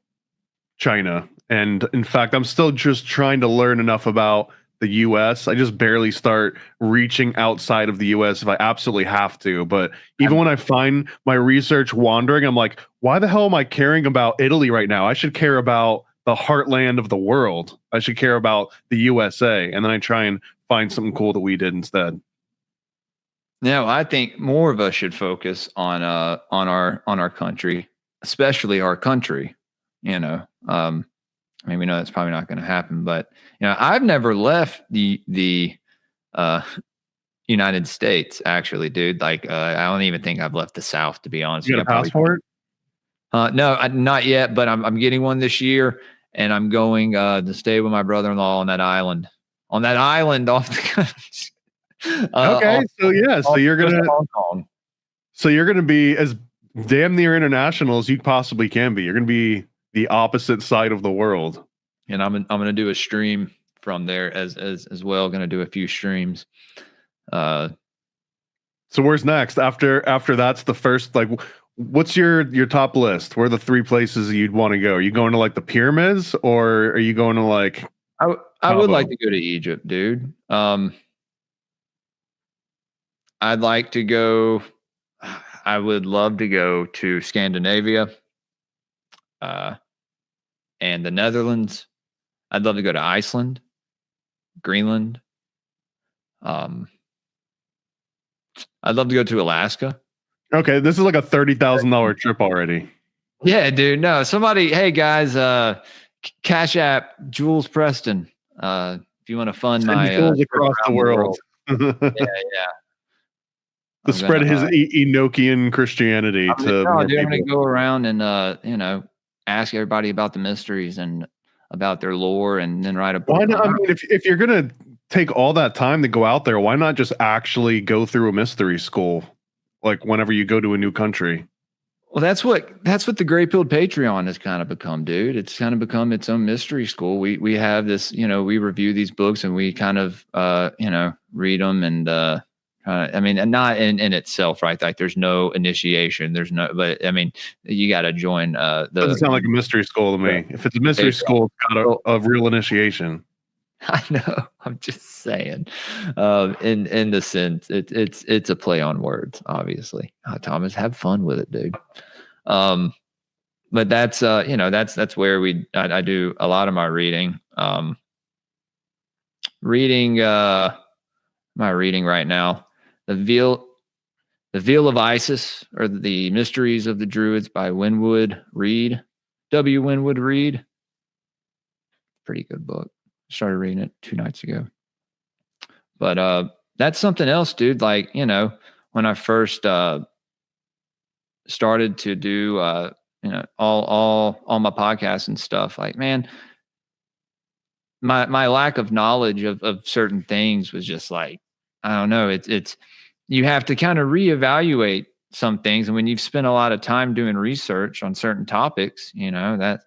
China. And in fact, I'm still just trying to learn enough about the US. I just barely start reaching outside of the US if I absolutely have to. But even when I find my research wandering, I'm like, why the hell am I caring about Italy right now? I should care about the heartland of the world. I should care about the USA. And then I try and find something cool that we did instead. No, I think more of us should focus on our country, especially our country. We know that's probably not going to happen, but I've never left the United States, actually, dude. Like, I don't even think I've left the South, to be honest. You got a passport? No, not yet, but I'm getting one this year, and I'm going to stay with my brother-in-law on that island. On that island off the coast. Okay, so you're gonna be as damn near international as you possibly can be. You're gonna be the opposite side of the world, and I'm gonna do a stream from there as well. Gonna do a few streams. So where's next after that's the first, like, what's your top list? Where are the 3 places you'd want to go? Are you going to like the pyramids, or are you going to like? I would like to go to Egypt, dude. I'd like to go. I would love to go to Scandinavia, and the Netherlands. I'd love to go to Iceland, Greenland. I'd love to go to Alaska. Okay, this is like a $30,000 trip already. Yeah, dude. No, somebody. Hey guys, Cashapp, Jules Preston. If you want to fund my Jules across the world. Yeah. To spread his Enochian Christianity I'm going to go around and ask everybody about the mysteries and about their lore, and then write a book. Why not? I mean, if you're gonna take all that time to go out there, why not just actually go through a mystery school, like whenever you go to a new country? Well, that's what the Greypilled Patreon has kind of become, dude. It's kind of become its own mystery school. We have this, we review these books and we kind of read them and. And not in itself, right? Like, there's no initiation. But I mean, you got to join. Doesn't sound like a mystery school to me. If it's a mystery school, it's got a real initiation. I know. I'm just saying. In the sense, it's a play on words, obviously. Thomas, have fun with it, dude. But that's that's where I do a lot of my reading. Reading. Am I reading right now? The Veil of Isis, or the Mysteries of the Druids by Winwood Reed. W. Winwood Reed. Pretty good book. Started reading it 2 nights ago. But that's something else, dude. Like, when I first started to do all my podcasts and stuff, like, man, my lack of knowledge of certain things was just like, I don't know. It's you have to kind of reevaluate some things, and when you've spent a lot of time doing research on certain topics, that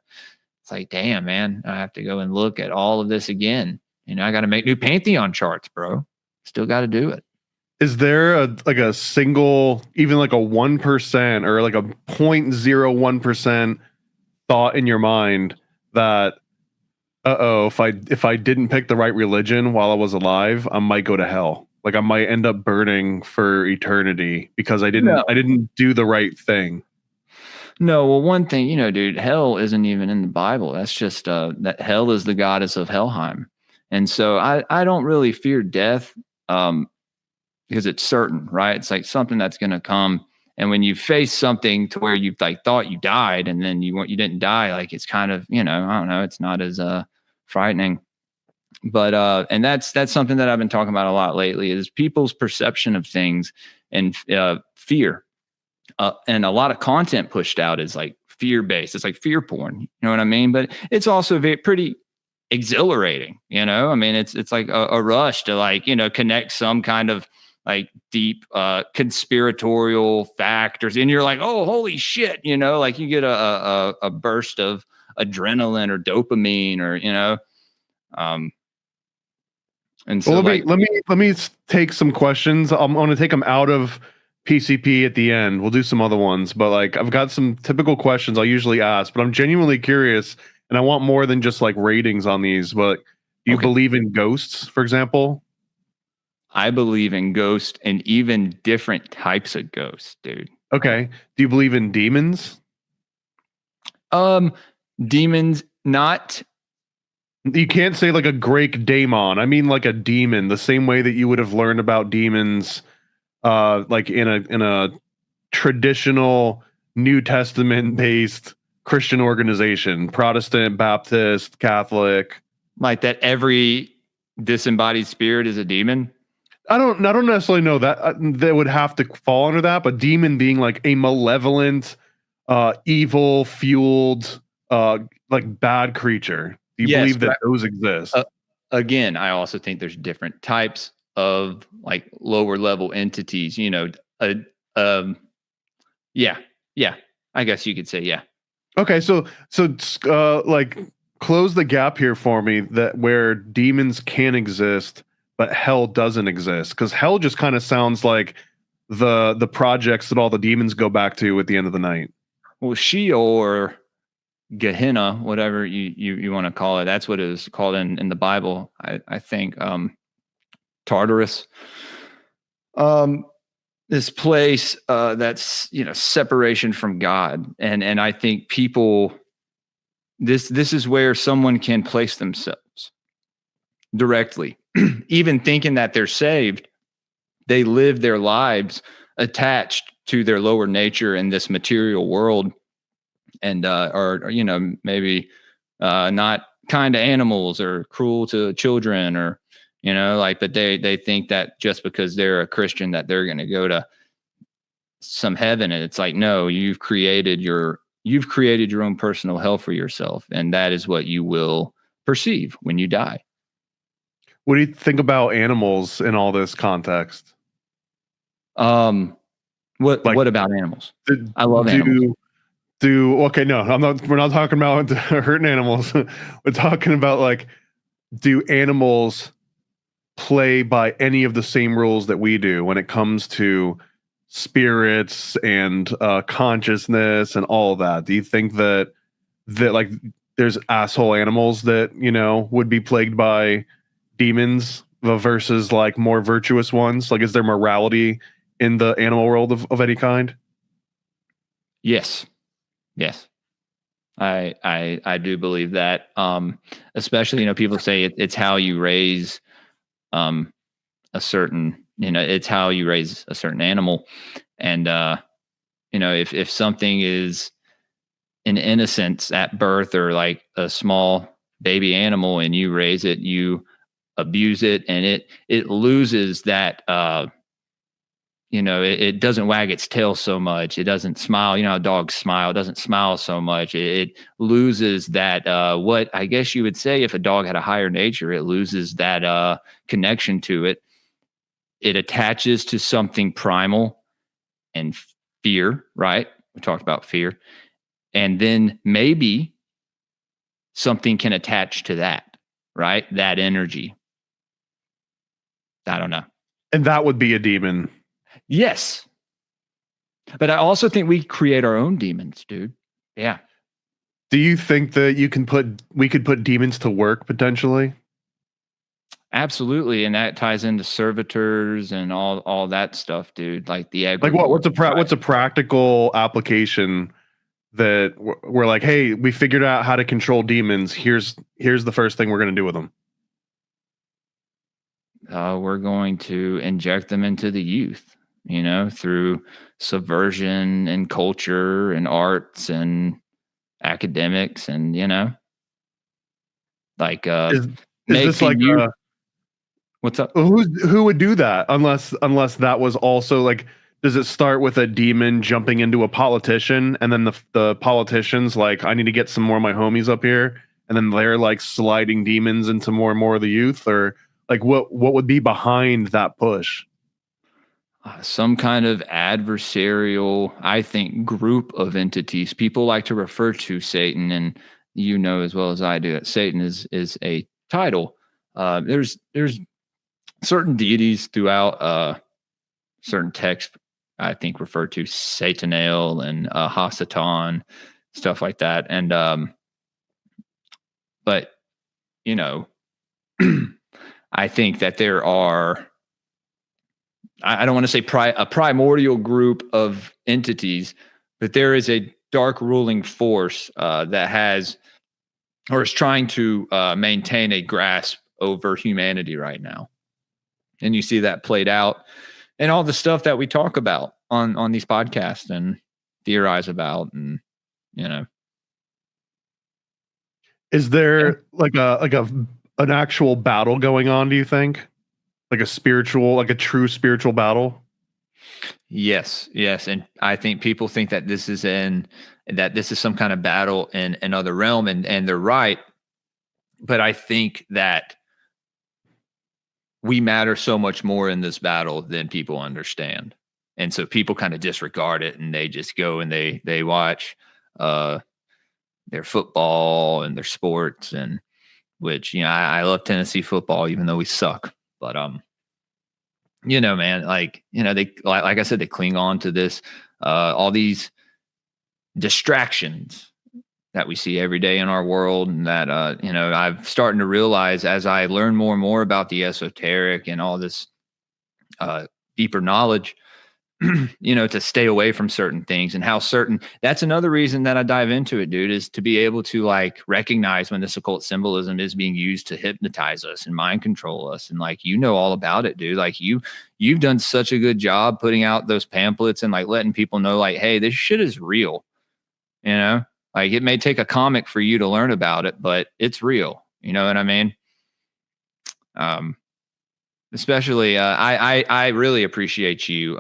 it's like, damn, man, I have to go and look at all of this again. I got to make new Pantheon charts, bro. Still got to do it. Is there a single, even like a 1% or like a 0.01% thought in your mind that, if I didn't pick the right religion while I was alive, I might go to hell? Like, I might end up burning for eternity because I didn't do the right thing. No, well, one thing, dude, hell isn't even in the Bible. That's just that hell is the goddess of Helheim. And so I don't really fear death because it's certain, right? It's like something that's going to come. And when you face something to where you've like thought you died and then you didn't die, like, it's kind of, I don't know, it's not as frightening. But and that's something that I've been talking about a lot lately, is people's perception of things and fear. And a lot of content pushed out is like fear-based. It's like fear porn. You know what I mean? But it's also pretty exhilarating. You know, I mean, it's like a rush to like, connect some kind of like deep conspiratorial factors, and you're like, oh, holy shit, like you get a burst of adrenaline or dopamine, or and so let me take some questions. I'm going to take them out of PCP at the end. We'll do some other ones, but like I've got some typical questions I'll usually ask, but I'm genuinely curious, and I want more than just like ratings on these. But do you believe in ghosts, for example? I believe in ghosts, and even different types of ghosts, dude. Okay. Do you believe in demons? Demons, not. You can't say like a Greek daemon. I mean like a demon, the same way that you would have learned about demons like in a traditional New Testament based Christian organization, Protestant, Baptist, Catholic. Like that every disembodied spirit is a demon? I don't necessarily know that that would have to fall under that, but demon being like a malevolent, evil fueled, like bad creator. Do you believe that those exist? Again, I also think there's different types of like lower level entities. Yeah. I guess you could say yeah. Okay, so like close the gap here for me, that where demons can exist but hell doesn't exist, because hell just kind of sounds like the projects that all the demons go back to at the end of the night. Well, Sheol or Gehenna, whatever you want to call it, that's what it is called in the Bible. I think Tartarus. This place that's separation from God, and I think people. This is where someone can place themselves directly. Even thinking that they're saved, they live their lives attached to their lower nature in this material world, and or maybe not kind to animals or cruel to children, or but they think that just because they're a Christian that they're going to go to some heaven, and it's like, no, you've created your own personal hell for yourself, and that is what you will perceive when you die. What do you think about animals in all this context? What about animals? I love animals. Okay, no, we're not talking about hurting animals. We're talking about like, do animals play by any of the same rules that we do when it comes to spirits and consciousness and all of that? Do you think that like there's asshole animals that would be plagued by demons versus like more virtuous ones? Like, is there morality in the animal world of any kind? Yes. I do believe that. Especially, people say it's how you raise a certain, it's how you raise a certain animal. And if something is an innocence at birth, or like a small baby animal, and you raise it, you abuse it, and it loses that it doesn't wag its tail so much, it doesn't smile, a dog smile, it doesn't smile so much, it loses that what I guess you would say, if a dog had a higher nature, it loses that connection to it. It attaches to something primal and fear, right? We talked about fear, and then maybe something can attach to that, right? That energy. I don't know. And that would be a demon. Yes. But I also think we create our own demons, dude. Yeah. Do you think that we could put demons to work potentially? Absolutely. And that ties into servitors and all that stuff, dude. Like the egg. Like what's a practical application that we're like, hey, we figured out how to control demons. Here's the first thing we're going to do with them. We're going to inject them into the youth, through subversion and culture and arts and academics, and like is this like What's up? Who would do that unless that was also like, does it start with a demon jumping into a politician and then the politician's like, I need to get some more of my homies up here, and then they're like sliding demons into more and more of the youth, or like what would be behind that push? Some kind of adversarial, I think, group of entities. People like to refer to Satan, and you know as well as I do that Satan is a title. There's certain deities throughout certain texts, I think, refer to Satanael and Hasatan, stuff like that. And but you know, I think that there are, I don't want to say a primordial group of entities, but there is a dark ruling force that has, or is trying to maintain a grasp over humanity right now. And you see that played out in all the stuff that we talk about on these podcasts and theorize about, and you know. Is there an actual battle going on, do you think? Like a true spiritual battle? Yes. And I think people think that this is some kind of battle in another realm, and they're right. But I think that we matter so much more in this battle than people understand. And so people kind of disregard it, and they just go and they watch their football and their sports, and which, you know, I love Tennessee football, even though we suck. But you know, man, like, you know, they like I said, they cling on to this all these distractions that we see every day in our world, and that you know, I'm starting to realize as I learn more and more about the esoteric and all this deeper knowledge, you know, to stay away from certain things, and how certain, that's another reason that I dive into it, dude, is to be able to like recognize when this occult symbolism is being used to hypnotize us and mind control us. And like, you know all about it, dude. Like you've done such a good job putting out those pamphlets and like letting people know, like, hey, this shit is real. You know, like it may take a comic for you to learn about it, but it's real. You know what I mean? Especially, I really appreciate you.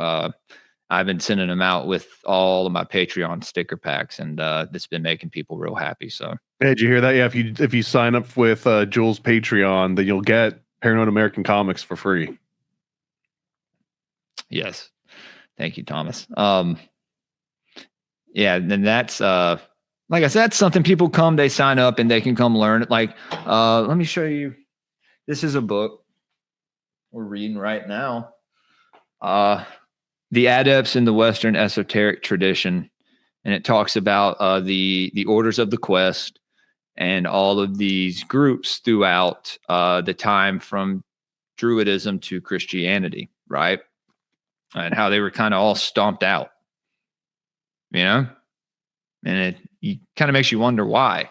I've been sending them out with all of my Patreon sticker packs, and it's been making people real happy. So, hey, did you hear that? Yeah, if you sign up with Jules' Patreon, then you'll get Paranoid American Comics for free. Yes, thank you, Thomas. Yeah, then that's like I said, that's something people come, they sign up, and they can come learn it. Like, let me show you. This is a book we're reading right now. The Adepts in the Western Esoteric Tradition, and it talks about the orders of the quest and all of these groups throughout the time from Druidism to Christianity, right? And how they were kind of all stomped out, you know? And it kind of makes you wonder why.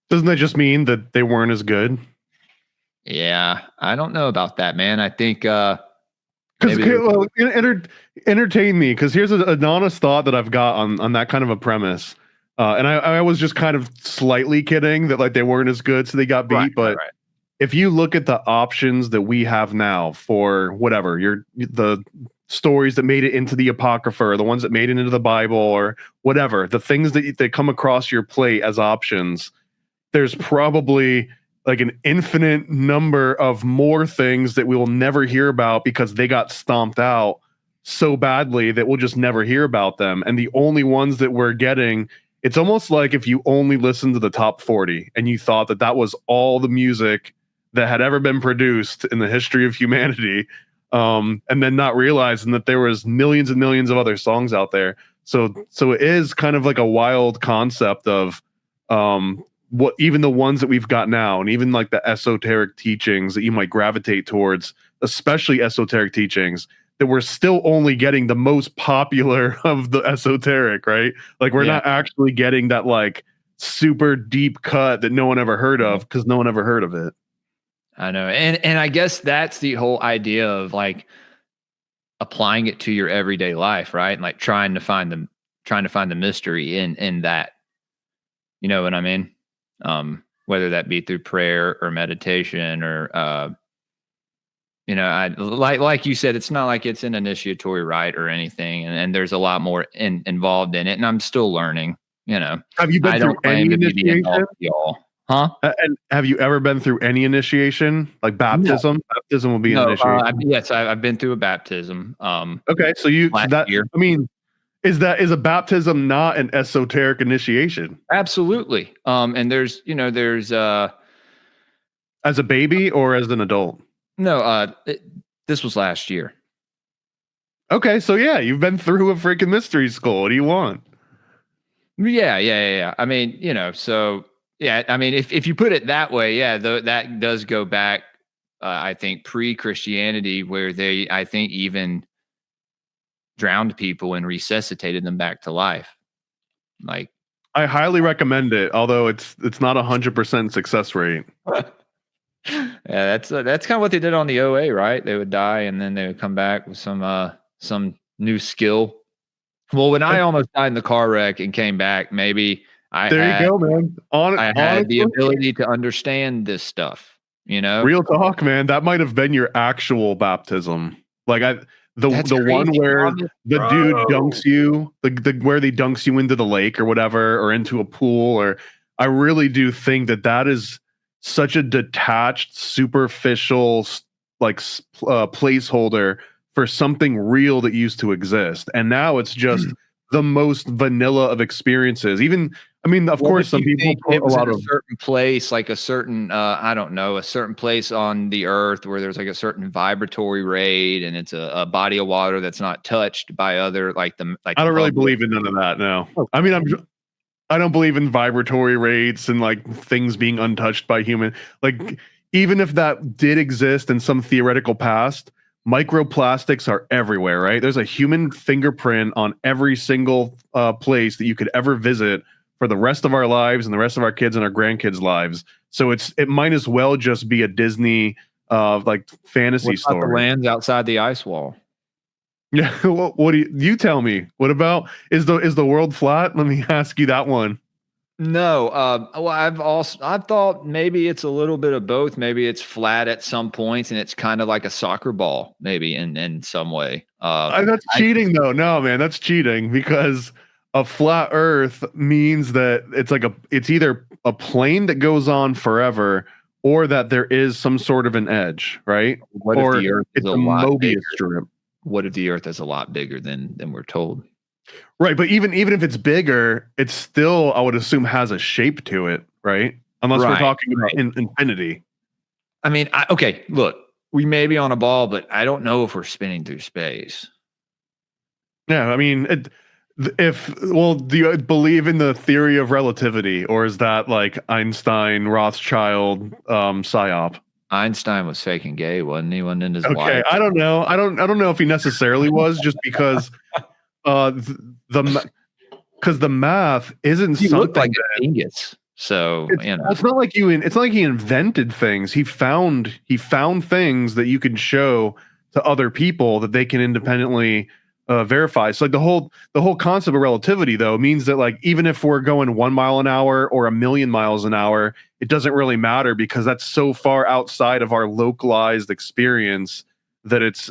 Doesn't that just mean that they weren't as good? Yeah, I don't know about that, man. I think entertain me, because here's an honest thought that I've got on that kind of a premise. And I was just kind of slightly kidding that like they weren't as good, so they got beat. But if you look at the options that we have now for whatever, the stories that made it into the Apocrypha, or the ones that made it into the Bible, or whatever, the things that come across your plate as options, there's probably like an infinite number of more things that we will never hear about because they got stomped out so badly that we'll just never hear about them. And the only ones that we're getting, it's almost like if you only listened to the top 40 and you thought that that was all the music that had ever been produced in the history of humanity, and then not realizing that there was millions and millions of other songs out there. So it is kind of like a wild concept of what even the ones that we've got now, and even like the esoteric teachings that you might gravitate towards, especially esoteric teachings, that we're still only getting the most popular of the esoteric, right? Like we're not actually getting that like super deep cut that no one ever heard of, because no one ever heard of it. I know. And I guess that's the whole idea of like applying it to your everyday life, right? And like trying to find the mystery in that. You know what I mean? Whether that be through prayer or meditation or You know, I like you said, it's not like it's an initiatory rite or anything, and there's a lot more involved in it, and I'm still learning. You know, Have you been I through don't claim any to be the end all initiation? be all. Huh? And have you ever been through any initiation, like baptism? No. Baptism will be an No, initiation. yes, I've been through a baptism. Okay, so you last year. I mean, is a baptism not an esoteric initiation? Absolutely. And there's as a baby or as an adult? No, this was last year. Okay, so yeah, you've been through a freaking mystery school. What do you want? Yeah. I mean, you know, so yeah, I mean, if you put it that way, yeah, that does go back, I think, pre-Christianity, where they, I think, even drowned people and resuscitated them back to life. Like, I highly recommend it, although it's not 100% success rate. Yeah, that's kind of what they did on the OA, right? They would die and then they would come back with some new skill. Well, when I almost died in the car wreck and came back, maybe I had the ability to understand this stuff. You know, real talk, man. That might have been your actual baptism. Like the one where the dude dunks you, where they dunks you into the lake or whatever, or into a pool. Or I really do think that is such a detached, superficial, like placeholder for something real that used to exist, and now it's just the most vanilla of experiences. Even, I mean, of course, some people put a lot of certain place, like a certain, I don't know, a certain place on the earth where there's like a certain vibratory rate, and it's a body of water that's not touched by other, like I don't really believe in none of that. No, I mean, I don't believe in vibratory rates and like things being untouched by human. Like, even if that did exist in some theoretical past, microplastics are everywhere, right? There's a human fingerprint on every single place that you could ever visit for the rest of our lives and the rest of our kids and our grandkids' lives. So it might as well just be a Disney like fantasy story. The lands outside the ice wall. Yeah, what do you tell me? What about is the world flat? Let me ask you that one. No, well, I've thought maybe it's a little bit of both. Maybe it's flat at some points, and it's kind of like a soccer ball, maybe in some way. That's cheating, though. No, man, that's cheating, because a flat Earth means that it's either a plane that goes on forever, or that there is some sort of an edge, right? What if the Earth is a Mobius strip? What if the Earth is a lot bigger than we're told? Right, but even if it's bigger, it's still, I would assume, has a shape to it, right? Unless we're talking about infinity. I mean, okay, look, we may be on a ball, but I don't know if we're spinning through space. Yeah, I mean, do you believe in the theory of relativity, or is that like Einstein, Rothschild, psyop? Einstein was faking gay, wasn't he? Wasn't in his wife? Okay, I don't know. I don't know if he necessarily was, just because the math isn't he something looked like a genius. So it's not like it's not like he invented things. He found things that you can show to other people that they can independently verify. So like the whole concept of relativity, though, means that like even if we're going 1 mile an hour or 1,000,000 miles an hour, it doesn't really matter, because that's so far outside of our localized experience that it's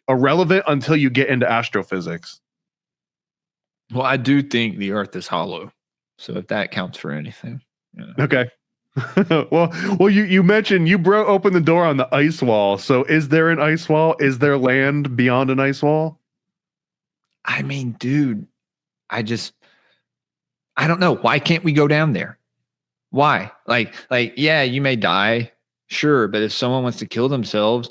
irrelevant until you get into astrophysics. Well, I do think the Earth is hollow, so if that counts for anything. Okay. well, you mentioned you opened the door on the ice wall. So is there an ice wall? Is there land beyond an ice wall? I mean, dude, I don't know. Why can't we go down there? Why? Like, yeah, you may die, sure, but if someone wants to kill themselves,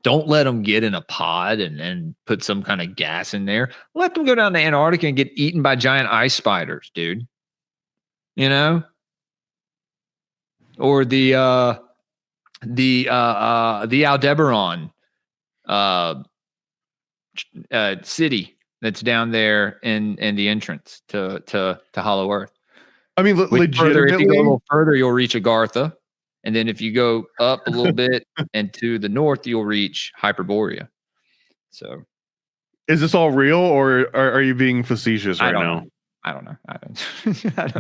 don't let them get in a pod and put some kind of gas in there. Let them go down to Antarctica and get eaten by giant ice spiders, dude. You know? Or the Aldebaran city that's down there in the entrance to Hollow Earth. I mean, legitimately, if you go a little further, you'll reach Agartha. And then if you go up a little bit and to the north, you'll reach Hyperborea. So is this all real, or are you being facetious right now? I don't know.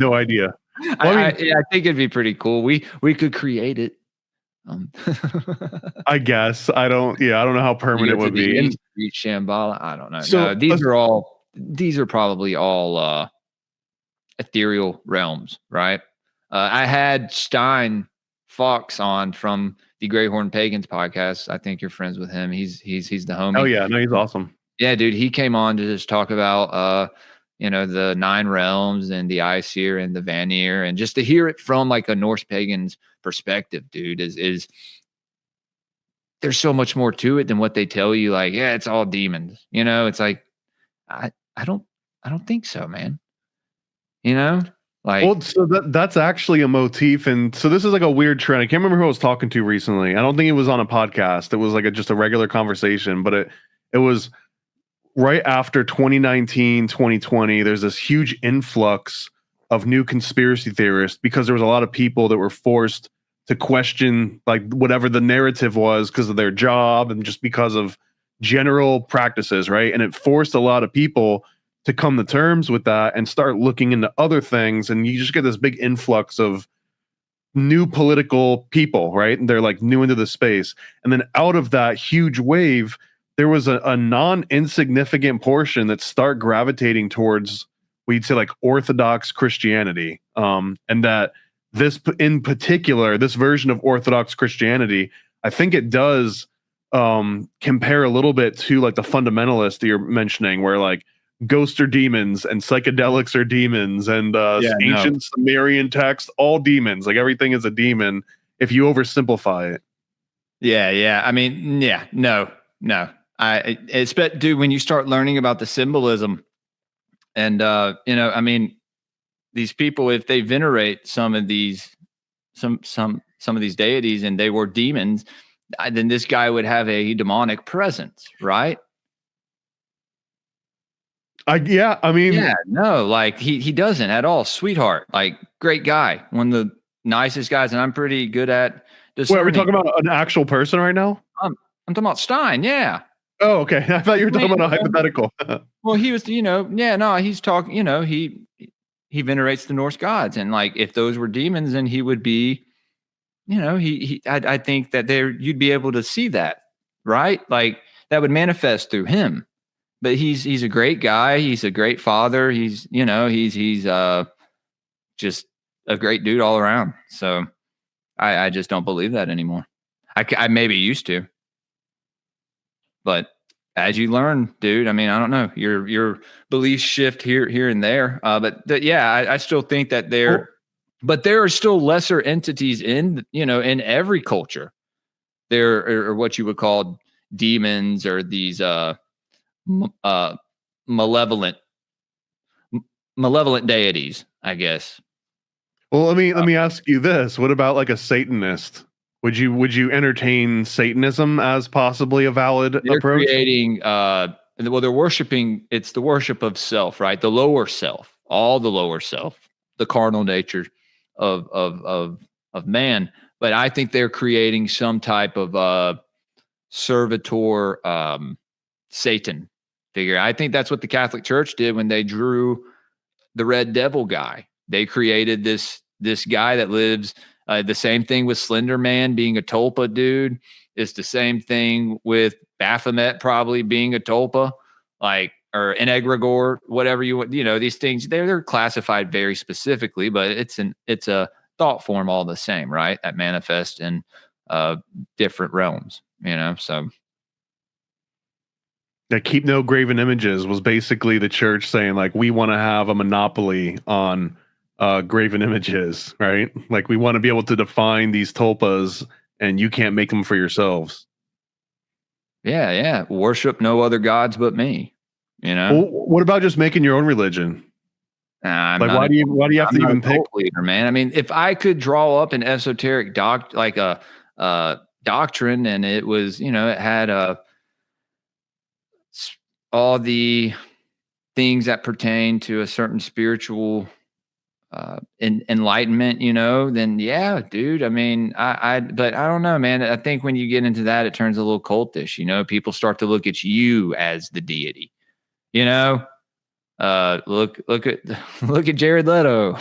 No idea. Well, I think it'd be pretty cool. We could create it. I guess I don't know how permanent it would be. And reach Shambhala. I don't know. So no, these are probably all ethereal realms, right? I had Stein Fox on from the Greyhorn Pagans podcast. I think you're friends with him. He's the homie. Oh yeah, no, he's awesome. Yeah, dude. He came on to just talk about the 9 realms and the Aesir and the Vanir, and just to hear it from like a Norse pagan's perspective, dude, is there's so much more to it than what they tell you. Like, yeah, it's all demons. It's like I don't think so, man. Like, well, so that's actually a motif, and so this is like a weird trend. I can't remember who I was talking to recently. I don't think it was on a podcast. It was like just a regular conversation, but it was right after 2019, 2020. There's this huge influx of new conspiracy theorists because there was a lot of people that were forced to question like whatever the narrative was because of their job and just because of general practices, right? And it forced a lot of people to come to terms with that and start looking into other things. And you just get this big influx of new political people, right? And they're like new into the space. And then out of that huge wave, there was a non-insignificant portion that start gravitating towards, we'd say, like Orthodox Christianity. And that this in particular, this version of Orthodox Christianity, I think it does compare a little bit to like the fundamentalists that you're mentioning, where like ghosts are demons and psychedelics are demons and ancient Sumerian text, all demons. Like everything is a demon if you oversimplify it. Yeah. I mean, no. I expect, dude, when you start learning about the symbolism and, I mean, these people, if they venerate some of these deities and they were demons, then this guy would have a demonic presence, right? Like he doesn't at all. Sweetheart, like great guy, one of the nicest guys, and I'm pretty good at discerning. Wait, are we talking about an actual person right now? I'm talking about Stein. Yeah. Oh, okay. I thought you were talking about a hypothetical. Well, he was, he's talking. He venerates the Norse gods, and like if those were demons, then he would be, I think that you'd be able to see that, right? Like that would manifest through him. But he's a great guy. He's a great father. He's just a great dude all around. So I just don't believe that anymore. I maybe used to, but as you learn, dude, I mean, I don't know, your beliefs shift here and there. I still think that but there are still lesser entities in every culture. There are what you would call demons or these malevolent deities, I guess. Well, let me ask you this: what about like a Satanist? Would you entertain Satanism as possibly a valid approach? Creating, they're worshiping. It's the worship of self, right? The lower self, all the lower self, the carnal nature of man. But I think they're creating some type of servitor Satan figure. I think that's what the Catholic Church did when they drew the Red Devil guy. They created this guy that lives. The same thing with Slender Man being a tulpa dude. It's the same thing with Baphomet probably being a tulpa, or an egregore, whatever these things. They're classified very specifically, but it's a thought form all the same, right? That manifests in different realms, so. That keep no graven images was basically the church saying like, we want to have a monopoly on graven images, right? Like we want to be able to define these tulpas and you can't make them for yourselves. Yeah. Worship no other gods but me, Well, what about just making your own religion? Why do you have to even pick leader, man? I mean, if I could draw up an esoteric doctrine and it was, it had all the things that pertain to a certain spiritual enlightenment, then yeah, dude. I mean, but I don't know, man. I think when you get into that, it turns a little cultish. People start to look at you as the deity. Look at Jared Leto.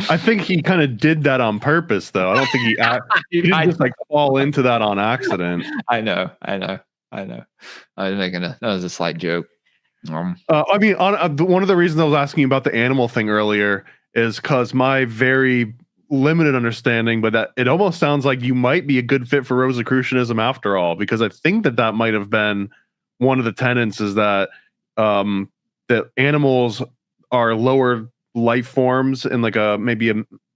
I think he kind of did that on purpose, though. I don't think he didn't just like fall into that on accident. I know. I was that was a slight joke. I mean, one of the reasons I was asking you about the animal thing earlier is because my very limited understanding, but that it almost sounds like you might be a good fit for Rosicrucianism after all, because I think that might have been one of the tenets is that that animals are lower life forms in like maybe a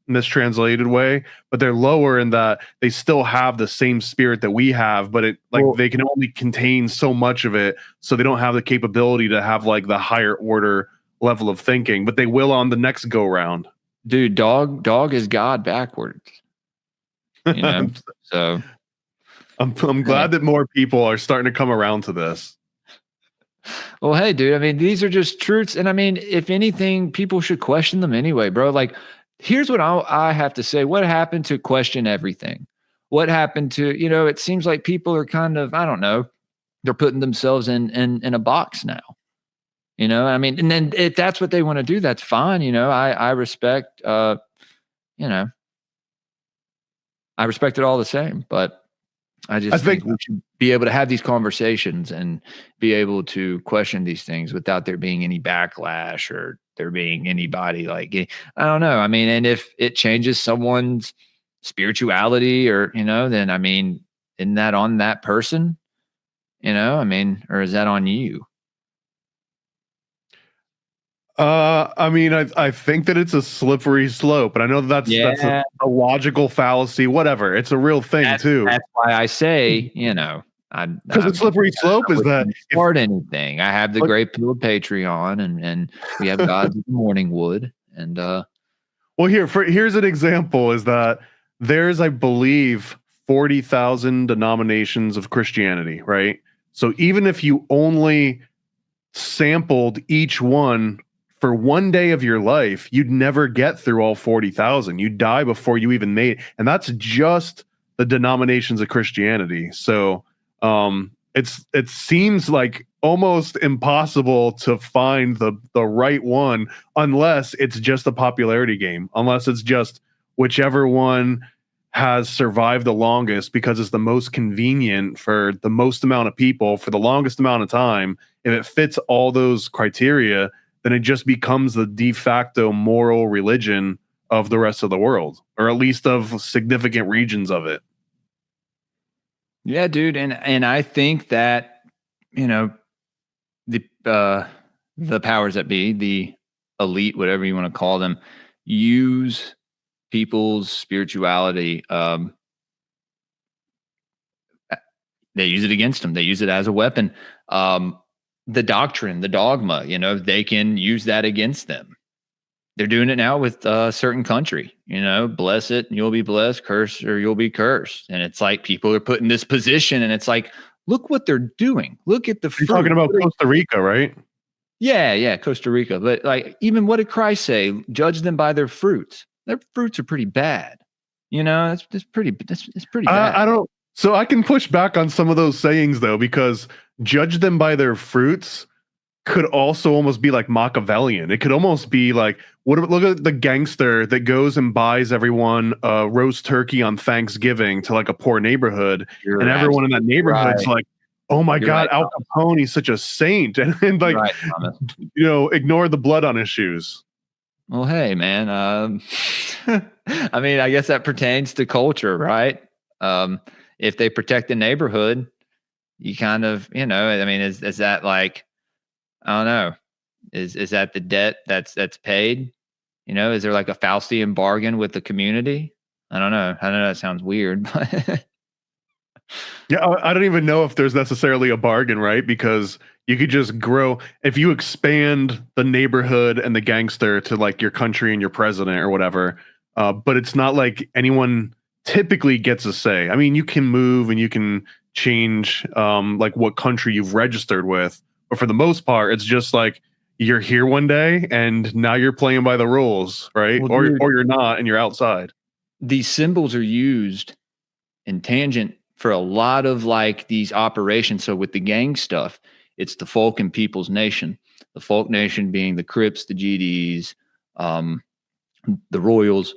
mistranslated way, but they're lower in that they still have the same spirit that we have, but they can only contain so much of it, so they don't have the capability to have like the higher order level of thinking, but they will on the next go round. Dude, dog is God backwards. You know, so I'm glad that more people are starting to come around to this. Well, hey, dude, I mean, these are just truths. And I mean, if anything, people should question them anyway, bro. Like, here's what I have to say. What happened to question everything? What happened to, it seems like people are kind of, I don't know, they're putting themselves in a box now. I mean, and then if that's what they want to do, that's fine. I respect, I respect it all the same, but I think we should be able to have these conversations and be able to question these things without there being any backlash or there being anybody like, I don't know. I mean, and if it changes someone's spirituality or, then I mean, isn't that on that person? I mean, or is that on you? I mean, I think that it's a slippery slope, but I know that's a logical fallacy. Whatever, it's a real thing too. That's why I say, because the slippery slope is that start anything. I have the Greypilled Patreon, and we have God's Morning Wood, and well, here's an example: is that there's, I believe, 40,000 denominations of Christianity, right? So even if you only sampled each one for one day of your life, you'd never get through all 40,000. You'd die before you even made it. And that's just the denominations of Christianity. So it seems like almost impossible to find the right one unless it's just a popularity game, unless it's just whichever one has survived the longest because it's the most convenient for the most amount of people for the longest amount of time. If it fits all those criteria, then it just becomes the de facto moral religion of the rest of the world, or at least of significant regions of it. Yeah, dude. And I think that, the powers that be, the elite, whatever you want to call them, use people's spirituality. They use it against them. They use it as a weapon. The doctrine, the dogma, they can use that against them. They're doing it now with a certain country, bless it and you'll be blessed, curse or you'll be cursed. And it's like people are put in this position and it's like, look what they're doing. Look at the fruit. You're talking about Costa Rica, right? Yeah, Costa Rica. But like, even what did Christ say? Judge them by their fruits. Their fruits are pretty bad. It's pretty bad. I don't. So I can push back on some of those sayings though, because judge them by their fruits could also almost be like Machiavellian. It could almost be like, look at the gangster that goes and buys everyone a roast turkey on Thanksgiving to like a poor neighborhood, and everyone in that neighborhood's like, "Oh my God, Al Capone, he's such a saint," and like, ignore the blood on his shoes. Well, hey, man. I mean, I guess that pertains to culture, right? If they protect the neighborhood, you kind of, I mean, is that like, I don't know, is that the debt that's paid? Is there like a Faustian bargain with the community? I don't know. I know that sounds weird, but yeah, I don't even know if there's necessarily a bargain, right? Because you could just grow if you expand the neighborhood and the gangster to like your country and your president or whatever. But it's not like anyone typically gets a say. I mean, you can move and you can change like what country you've registered with, but for the most part, it's just like you're here one day and now you're playing by the rules, right? Well, or you're not and you're outside. These symbols are used in tangent for a lot of like these operations. So with the gang stuff, it's the folk and people's nation. The folk nation being the Crips, the GDs, the royals,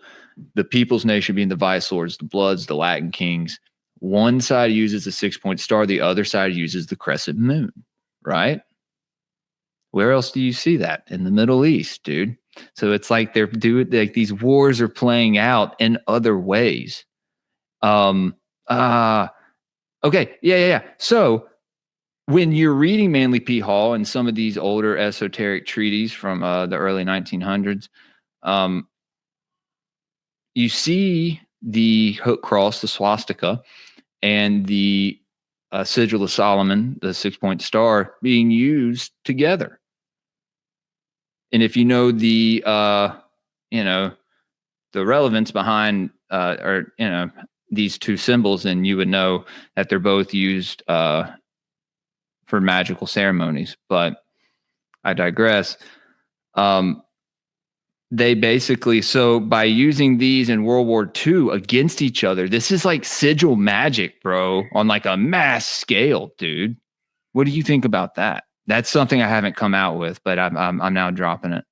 the people's nation being the vicelords, the bloods, the Latin kings. One side uses the 6-point star, the other side uses the crescent moon, right? Where else do you see that? In the Middle East, dude. So it's like like these wars are playing out in other ways. Okay. Yeah. So when you're reading Manly P. Hall and some of these older esoteric treatises from the early 1900s, you see the hook cross, the swastika, and the sigil of Solomon, the 6-point star, being used together. And if you know the relevance behind these two symbols, then you would know that they're both used for magical ceremonies. But I digress. They basically, so by using these in World War II against each other, this is like sigil magic, bro, on like a mass scale, dude. What do you think about that? That's something I haven't come out with, but I'm now dropping it.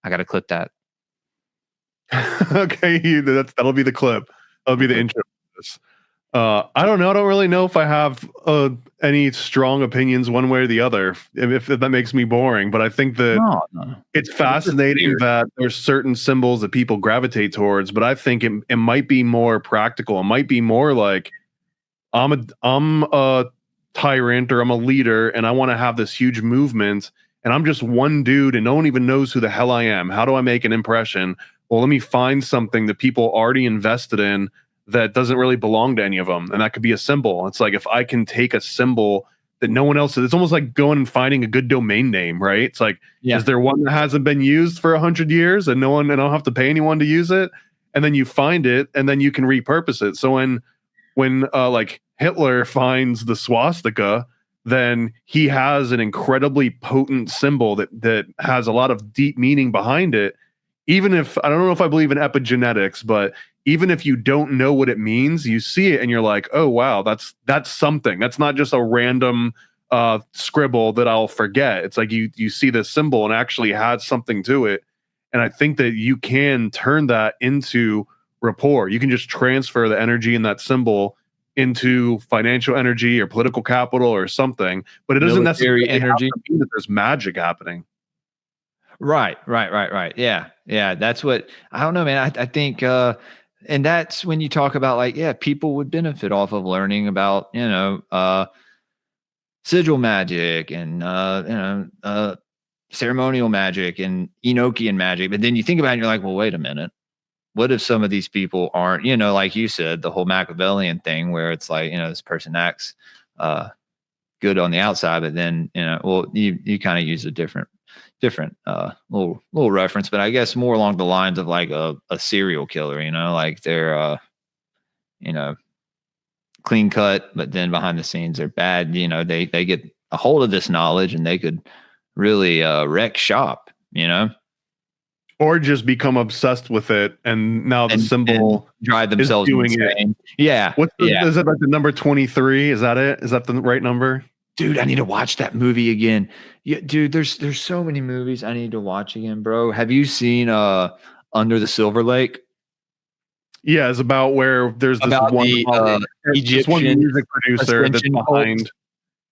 I got to clip that. Okay, that'll be the clip. That'll be the intro. I don't know. I don't really know if I have any strong opinions one way or the other, if that makes me boring. But I think that it's fascinating that there's certain symbols that people gravitate towards. But I think it might be more practical. It might be more like I'm a tyrant or I'm a leader and I want to have this huge movement and I'm just one dude and no one even knows who the hell I am. How do I make an impression? Well, let me find something that people already invested in that doesn't really belong to any of them. And that could be a symbol. It's like if I can take a symbol that no one else, it's almost like going and finding a good domain name, right? It's like, is there one that hasn't been used for 100 years and I don't have to pay anyone to use it? And then you find it and then you can repurpose it. So when like Hitler finds the swastika, then he has an incredibly potent symbol that has a lot of deep meaning behind it. Even if, I don't know if I believe in epigenetics, but even if you don't know what it means, you see it and you're like, oh, wow, that's something. That's not just a random scribble that I'll forget. It's like you see this symbol and actually has something to it. And I think that you can turn that into rapport. You can just transfer the energy in that symbol into financial energy or political capital or something, but it doesn't necessarily have to mean that there's magic happening. Right. Yeah. That's what, I don't know, man. I think, and that's when you talk about like, yeah, people would benefit off of learning about, sigil magic and, ceremonial magic and Enochian magic. But then you think about it and you're like, well, wait a minute. What if some of these people aren't, like you said, the whole Machiavellian thing where it's like, this person acts good on the outside, but then, you kind of use a different little reference, but I guess more along the lines of like a serial killer, like they're, clean cut, but then behind the scenes they're bad. They get a hold of this knowledge and they could really wreck shop, or just become obsessed with it. And now the symbol and drive themselves is doing insane. it. Yeah. Is it like the number 23? Is that it? Is that the right number? Dude, I need to watch that movie again. Yeah, dude, there's so many movies I need to watch again, bro. Have you seen Under the Silver Lake? Yeah, it's about where there's this one music producer that's behind. Cult.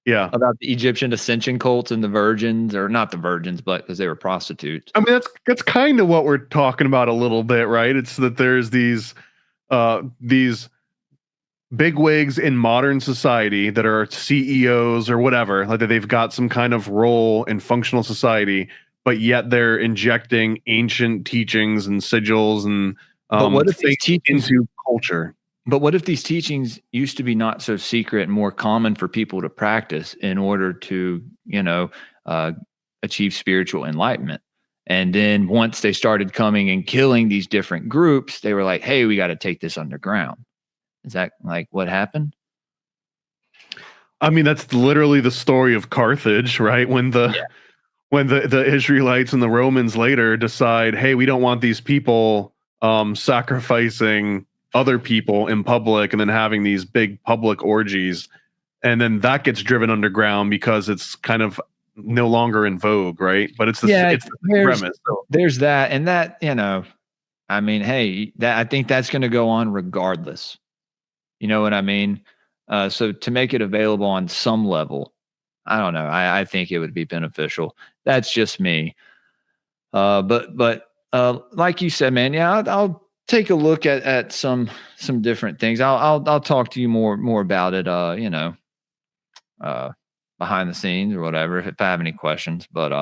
Yeah, about the Egyptian ascension cults and the virgins, or not the virgins, but because they were prostitutes. I mean, that's kind of what we're talking about a little bit, right? It's that there's these bigwigs in modern society that are CEOs or whatever, like that they've got some kind of role in functional society, but yet they're injecting ancient teachings and sigils and but what if these teachings into culture? But what if these teachings used to be not so secret and more common for people to practice in order to, achieve spiritual enlightenment? And then once they started coming and killing these different groups, they were like, hey, we got to take this underground. Is that like what happened? I mean, that's literally the story of Carthage, right? When the Israelites and the Romans later decide, hey, we don't want these people sacrificing other people in public and then having these big public orgies. And then that gets driven underground because it's kind of no longer in vogue, right? But it's the premise. So there's that, and that, I mean, hey, I think that's going to go on regardless. You know what I mean? So to make it available on some level, I don't know. I think it would be beneficial. That's just me. But like you said, man, yeah, I'll take a look at some different things. I'll talk to you more about it. Uh, behind the scenes or whatever if I have any questions. But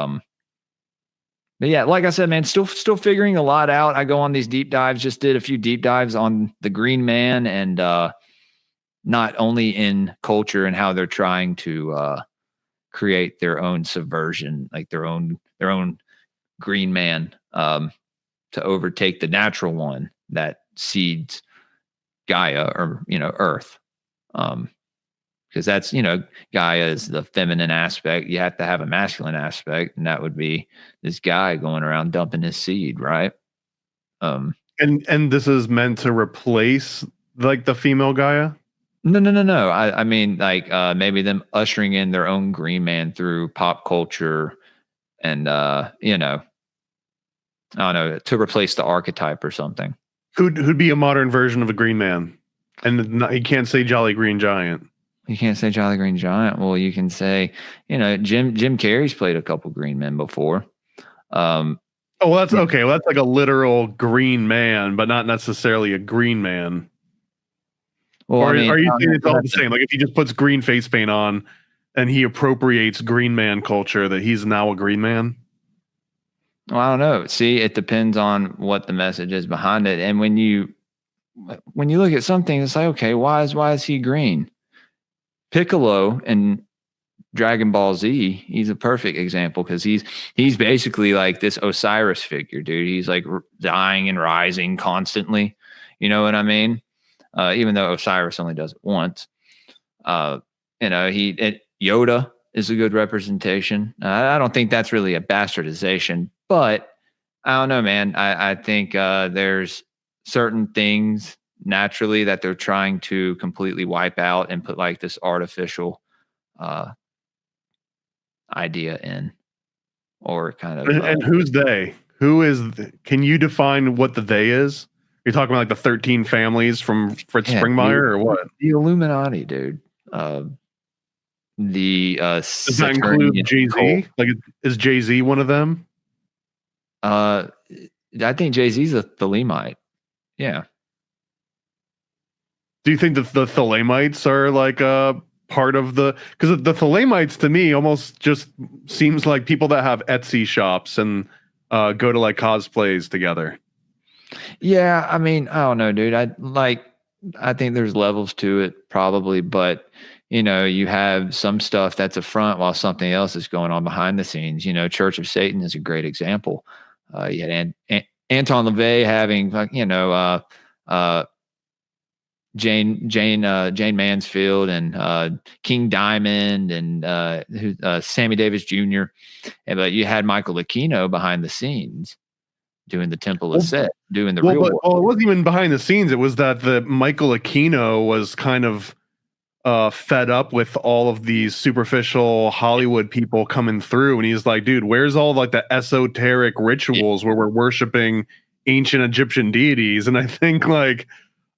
yeah, like I said, man, still figuring a lot out. I go on these deep dives. Just did a few deep dives on the Green Man and not only in culture and how they're trying to create their own subversion, like their own Green Man to overtake the natural one that seeds Gaia or Earth. Because that's Gaia is the feminine aspect. You have to have a masculine aspect, and that would be this guy going around dumping his seed, right? And this is meant to replace like the female Gaia. No. I mean, like maybe them ushering in their own Green Man through pop culture, and I don't know, to replace the archetype or something. Who'd be a modern version of a Green Man? And you can't say Jolly Green Giant. You can't say Jolly Green Giant. Well, you can say, Jim Carrey's played a couple Green Men before. That's okay. Well, that's like a literal Green Man, but not necessarily a Green Man. Well, are you saying it's all the same? Like if he just puts green face paint on and he appropriates Green Man culture, that he's now a Green Man? Well, I don't know. See, it depends on what the message is behind it. And when you look at something, it's like, okay, why is he green? Piccolo and Dragon Ball Z, he's a perfect example because he's basically like this Osiris figure, dude. He's like dying and rising constantly. You know what I mean? Even though Osiris only does it once. Yoda is a good representation. I don't think that's really a bastardization, but I don't know, man. I think there's certain things naturally that they're trying to completely wipe out and put like this artificial idea in, or kind of. And who's they? Who is? Can you define what the they is? You're talking about like the 13 families from Fritz Springmeier, or what? The Illuminati, dude. Does that include Jay-Z? Like, is Jay-Z one of them? I think Jay-Z's a Thalemite. Yeah. Do you think that the Thalamites are like part of the? Because the Thalamites to me almost just seems like people that have Etsy shops and go to like cosplays together. Yeah, I mean, I don't know, dude. I think there's levels to it probably, but you have some stuff that's a front while something else is going on behind the scenes. Church of Satan is a great example. You had Anton LaVey having Jane Mansfield and King Diamond and Sammy Davis Jr. But you had Michael Aquino behind the scenes doing the Temple of Set, doing the real world. Well, it wasn't even behind the scenes. It was that the Michael Aquino was kind of fed up with all of these superficial Hollywood people coming through, and he's like, dude, where's all like the esoteric rituals where we're worshiping ancient Egyptian deities? And I think like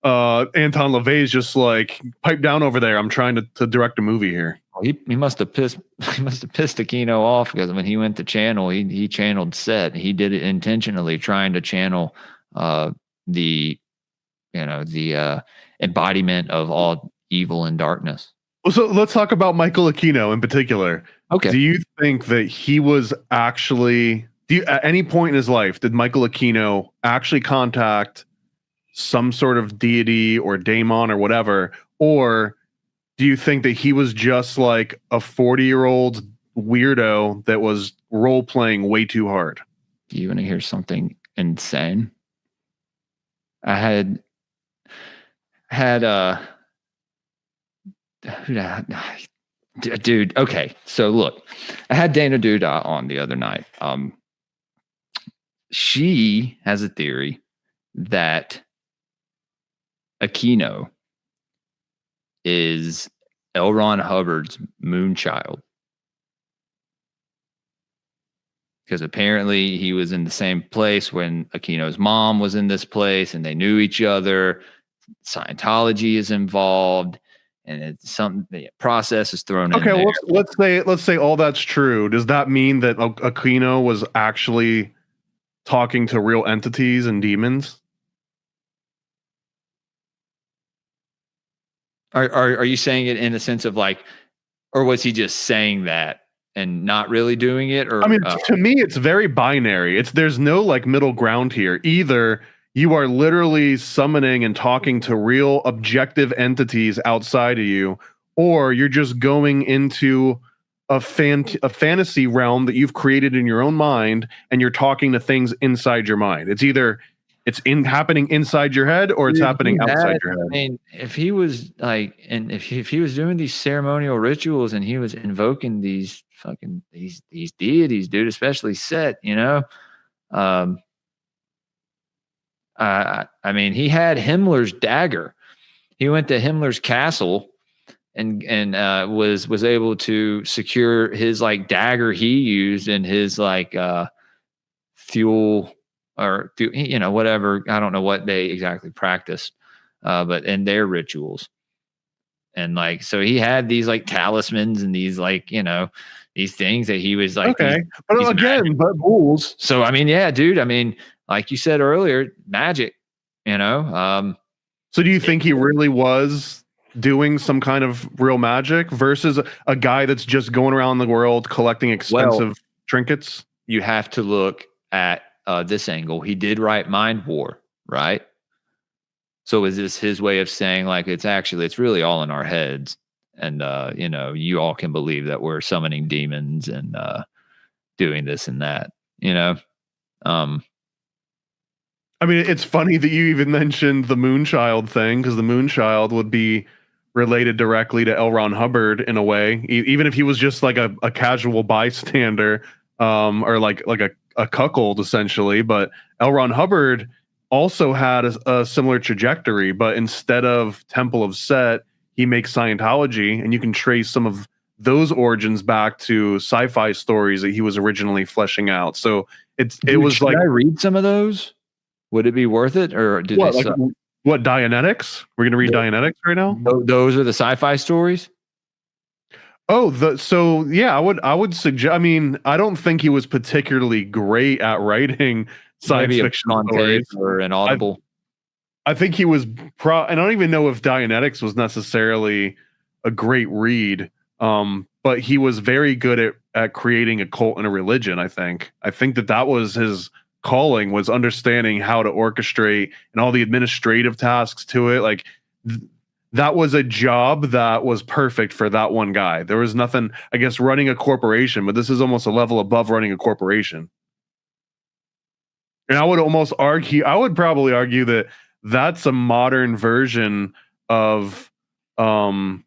Anton LaVey is just like, pipe down over there. I'm trying to direct a movie here. He must have pissed Aquino off, because when he went to channel, he channeled Set. He did it intentionally, trying to channel the embodiment of all evil and darkness. Well, so let's talk about Michael Aquino in particular. Okay. Do you think that he was actually? At any point in his life did Michael Aquino actually contact some sort of deity or daemon or whatever, or do you think that he was just like a 40-year-old weirdo that was role playing way too hard? Do you want to hear something insane? I had dude. Okay, so look, I had Dana Duda on the other night. She has a theory that Aquino is L. Ron Hubbard's moonchild. because apparently he was in the same place when Aquino's mom was in this place, and they knew each other. Scientology is involved, and it's something the process is thrown in. Okay, there. well, let's say all that's true. Does that mean that Aquino was actually talking to real entities and demons? Are you saying it in the sense of like, or was he just saying that and not really doing it? Or I mean, to me, it's very binary. There's no like middle ground here. Either you are literally summoning and talking to real objective entities outside of you, or you're just going into a fantasy realm that you've created in your own mind, and you're talking to things inside your mind. It's either happening inside your head, or it's happening outside your head. I mean, if he was like, and if he was doing these ceremonial rituals and he was invoking these fucking these deities, dude, especially Set, you know, I mean, he had Himmler's dagger. He went to Himmler's castle and was able to secure his like dagger he used in his like fuel. Or, you know, whatever. I don't know what they exactly practiced, but in their rituals. And like, so he had these like talismans and these like, you know, these things that he was like, okay. But again, but rules. So, I mean, yeah, dude, I mean, like you said earlier, magic, you know? So do you think he really was doing some kind of real magic versus a guy that's just going around the world collecting expensive trinkets? You have to look at this angle. He did write Mind War, right? So is this his way of saying like it's really all in our heads, and you know, you all can believe that we're summoning demons and doing this and that, you know? I mean, it's funny that you even mentioned the Moonchild thing, because the Moonchild would be related directly to L. Ron Hubbard in a way, even if he was just like a casual bystander, or like a cuckold essentially. But L. Ron Hubbard also had a similar trajectory, but instead of Temple of Set, he makes Scientology, and you can trace some of those origins back to sci-fi stories that he was originally fleshing out. So it was like, I read some of those. Would it be worth it, or did what, like, what Dianetics? We're gonna read Dianetics right now. Those are the sci-fi stories. Oh, so yeah, I would suggest. I mean, I don't think he was particularly great at writing science fiction stories or an Audible. I think he was and I don't even know if Dianetics was necessarily a great read. But he was very good at creating a cult and a religion. I think that was his calling, was understanding how to orchestrate and all the administrative tasks to it. Like that was a job that was perfect for that one guy. There was nothing, I guess, running a corporation, but this is almost a level above running a corporation. And I would probably argue that that's a modern version of a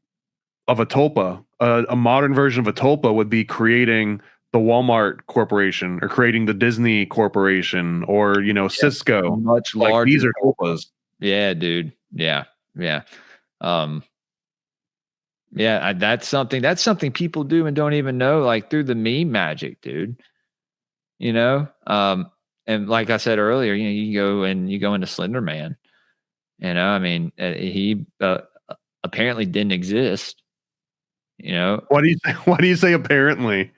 tulpa. A modern version of a tulpa would be creating the Walmart Corporation or creating the Disney Corporation, or, you know, Cisco. Much like, larger. These are tulpas. Yeah, dude. Yeah. That's something people do and don't even know, like through the meme magic, dude. You know, and like I said earlier, you know, you go into Slender Man. You know, I mean, he apparently didn't exist. You know, Why do you say apparently?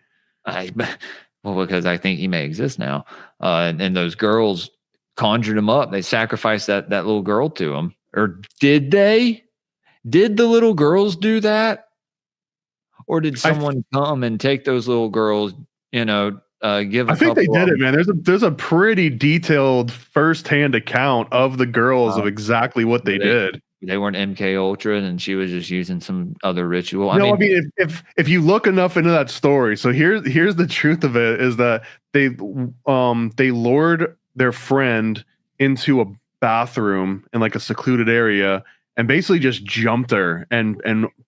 Well, because I think he may exist now. And those girls conjured him up. They sacrificed that little girl to him. Or did they? Did the little girls do that? Or did someone come and take those little girls, you know, give I think they did it, man. There's a pretty detailed firsthand account of the girls of exactly what they did. They weren't MK Ultra, and she was just using some other ritual. I mean, if you look enough into that story, so here's the truth of it, is that they lured their friend into a bathroom in like a secluded area and basically just jumped her and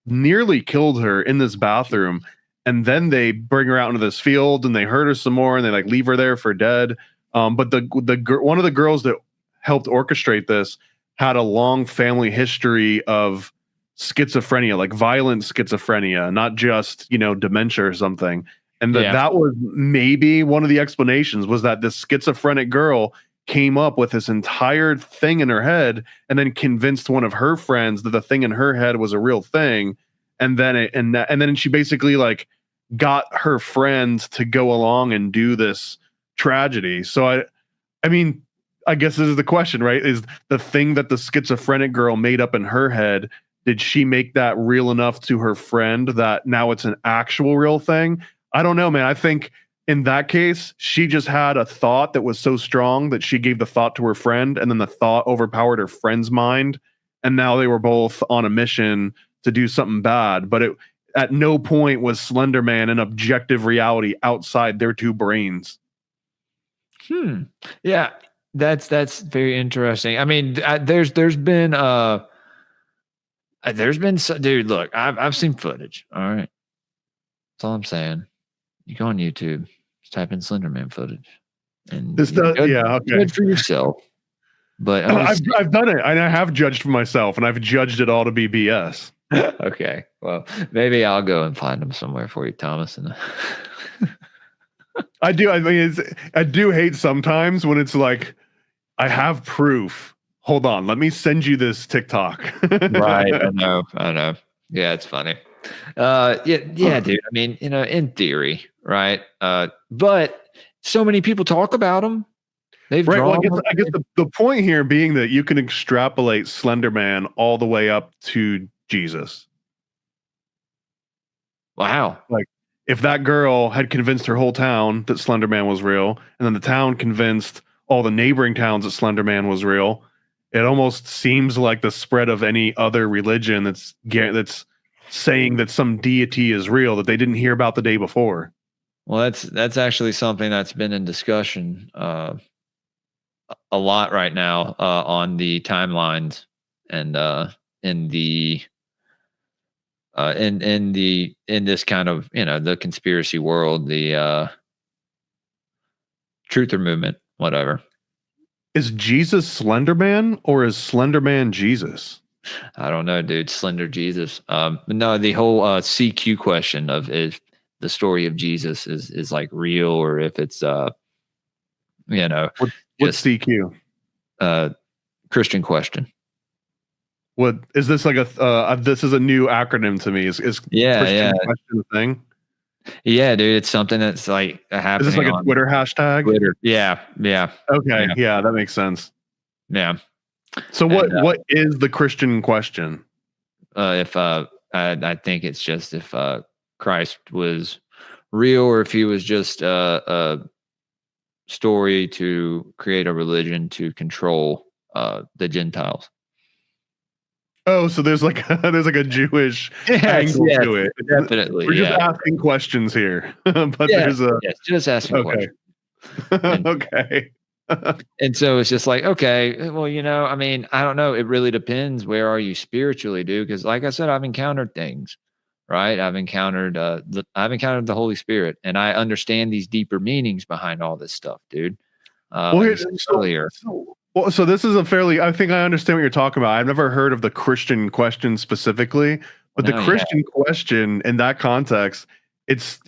nearly killed her in this bathroom. And then they bring her out into this field and they hurt her some more and they like leave her there for dead. But one of the girls that helped orchestrate this had a long family history of schizophrenia, like violent schizophrenia, not just, you know, dementia or something. And that was maybe one of the explanations, was that this schizophrenic girl came up with this entire thing in her head and then convinced one of her friends that the thing in her head was a real thing. And then then she basically like got her friends to go along and do this tragedy. So I mean, I guess this is the question, right? Is the thing that the schizophrenic girl made up in her head, did she make that real enough to her friend that now it's an actual real thing? I don't know, man. I think in that case, she just had a thought that was so strong that she gave the thought to her friend, and then the thought overpowered her friend's mind, and now they were both on a mission to do something bad. But at no point was Slender Man an objective reality outside their two brains. Yeah, that's very interesting. I mean, there's been dude, look, I've seen footage. All right, that's all I'm saying. You go on YouTube, just type in Slenderman footage, and judge for yourself. But I've done it, and I have judged for myself, and I've judged it all to be BS. Okay, well, maybe I'll go and find them somewhere for you, Thomas. And I do. I mean, I do hate sometimes when it's like, I have proof. Hold on, let me send you this TikTok. Right. I know. Yeah, it's funny. Yeah, dude. I mean, in theory, right? But so many people talk about them. They've right. drawn. Well, I guess the point here being that you can extrapolate Slender Man all the way up to Jesus. Wow. Like, if that girl had convinced her whole town that Slender Man was real, and then the town convinced all the neighboring towns that Slender Man was real, it almost seems like the spread of any other religion that's saying that some deity is real that they didn't hear about the day before. Well, that's actually something that's been in discussion a lot right now on the timelines and in this kind of the conspiracy world, the truther movement, whatever. Is Jesus Slender Man, or is Slender Man Jesus? I don't know, dude. Slender Jesus. No, the whole CQ question of if the story of Jesus is like real, or if it's what's CQ? Christian question. What is this like this is a new acronym to me. Is Christian question a thing? Yeah, dude, it's something that's like happening. Is this like a Twitter hashtag? Twitter. Yeah. Okay, yeah, that makes sense. Yeah. So what is the Christian question? If I think it's just if Christ was real, or if he was just a story to create a religion to control the Gentiles. Oh, so there's like a Jewish angle to it. Definitely. We're just asking questions here, but there's just asking questions. Okay. And so it's just like, okay, well, I mean, I don't know. It really depends. Where are you spiritually, dude? Because like I said, I've encountered things, right? I've encountered the Holy Spirit, and I understand these deeper meanings behind all this stuff, dude. Earlier. So this is I think I understand what you're talking about. I've never heard of the Christian question specifically, but the Christian question in that context, it's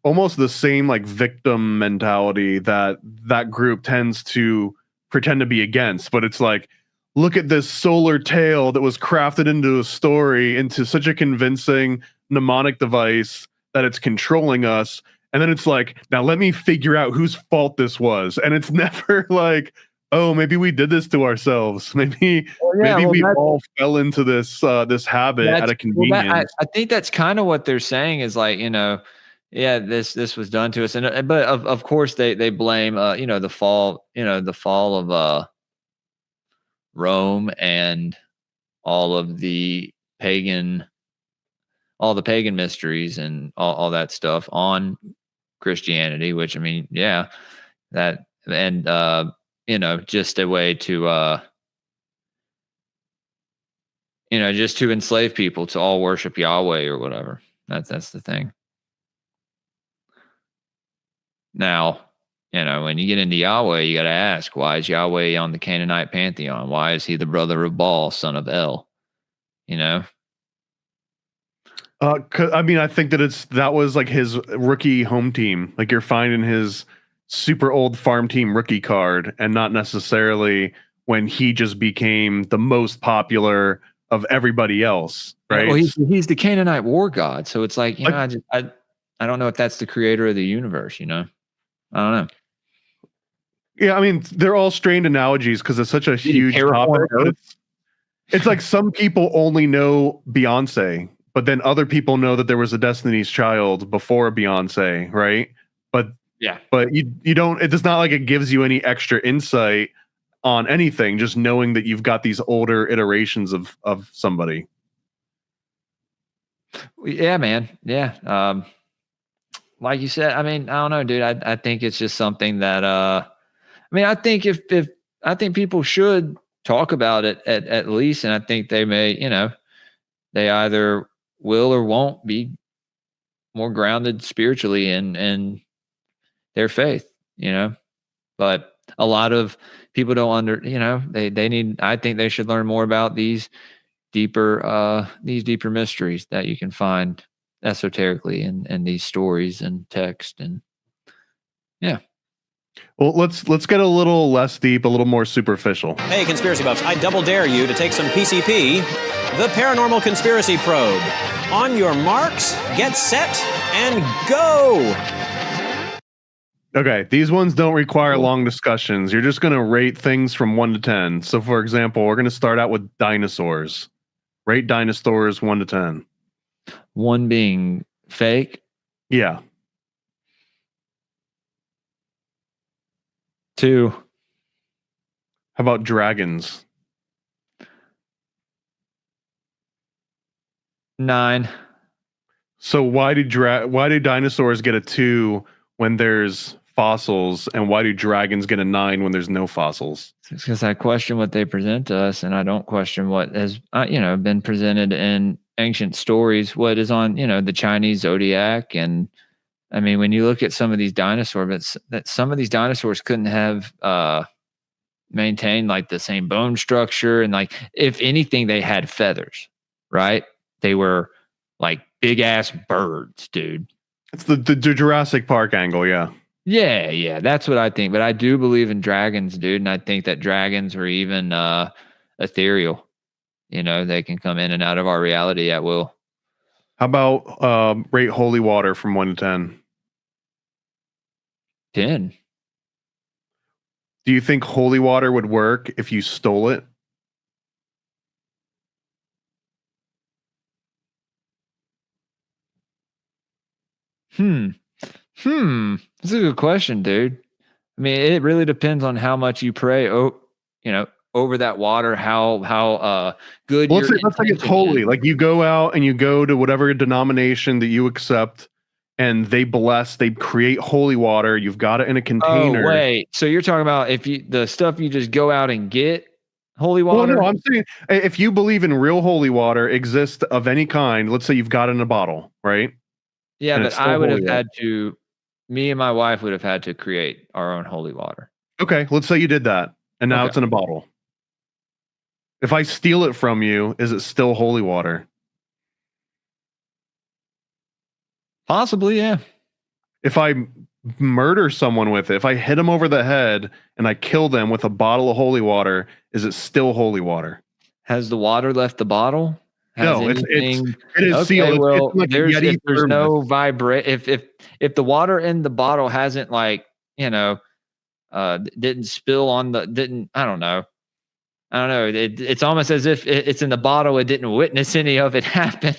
almost the same like victim mentality that group tends to pretend to be against. But it's like, look at this solar tale that was crafted into a story, into such a convincing mnemonic device that it's controlling us. And then it's like, now let me figure out whose fault this was. And it's never like, oh, maybe we did this to ourselves. Maybe we all fell into this habit at a convenience. I think that's kind of what they're saying is like, this was done to us. And but of course they blame the fall of Rome and all the pagan mysteries and all that stuff on Christianity, which I mean, that and just a way to, just to enslave people to all worship Yahweh or whatever. That's the thing. Now, when you get into Yahweh, you got to ask, why is Yahweh on the Canaanite pantheon? Why is he the brother of Baal, son of El? I mean, I think that was like his rookie home team. Like you're finding his super old farm team rookie card, and not necessarily when he just became the most popular of everybody else, right? Well, he's the Canaanite war god, so it's like, Like- I don't know if that's the creator of the universe. I don't know. Yeah, I mean, they're all strained analogies because it's such a huge topic. It's like some people only know Beyonce, but then other people know that there was a Destiny's Child before Beyonce, right? But you don't. It's not like it gives you any extra insight on anything. Just knowing that you've got these older iterations of somebody. Yeah, man. Yeah. Like you said, I mean, I don't know, dude. I think it's just something that I mean, I think if I think people should talk about it at least, and I think they may, they either will or won't be more grounded spiritually in their faith, But a lot of people don't they need, I think they should learn more about these deeper mysteries that you can find esoterically in these stories and text. And yeah. Well, let's get a little less deep, a little more superficial. Hey, conspiracy buffs, I double dare you to take some PCP, the Paranormal Conspiracy Probe. On your marks, get set, and go! Okay, these ones don't require long discussions. You're just going to rate things from 1 to 10. So, for example, we're going to start out with dinosaurs. Rate dinosaurs 1 to 10. 1 being fake? Yeah. 2. How about dragons? 9. So why do dinosaurs get a 2 when there's fossils, and why do dragons get a 9 when there's no fossils? It's because I question what they present to us, and I don't question what has been presented in ancient stories. What is on the Chinese zodiac, and I mean, when you look at some of these dinosaurs, that some of these dinosaurs couldn't have maintained like the same bone structure, and like if anything, they had feathers, right? They were like big ass birds, dude. It's the Jurassic Park angle, yeah. Yeah, that's what I think. But I do believe in dragons, dude, and I think that dragons are even ethereal. They can come in and out of our reality at will. How about rate holy water from 1 to 10? 10. Do you think holy water would work if you stole it? That's a good question, dude. I mean, it really depends on how much you pray. Over that water, how good. Let's say it's holy. Like you go out and you go to whatever denomination that you accept, and they create holy water. You've got it in a container. Oh, wait. So you're talking about the stuff you just go out and get holy water? Well, no, I'm saying if you believe in real holy water exists of any kind, let's say you've got it in a bottle, right? Yeah, but I would have had to. Me and my wife would have had to create our own holy water. Okay, let's say you did that, and now it's in a bottle. If I steal it from you, is it still holy water? Possibly, yeah. If I murder someone with it, if I hit them over the head and I kill them with a bottle of holy water, is it still holy water? Has the water left the bottle? No, it is sealed. Well, it's like if there's no if the water in the bottle hasn't didn't spill on I don't know. It's almost as if it's in the bottle. It didn't witness any of it happen.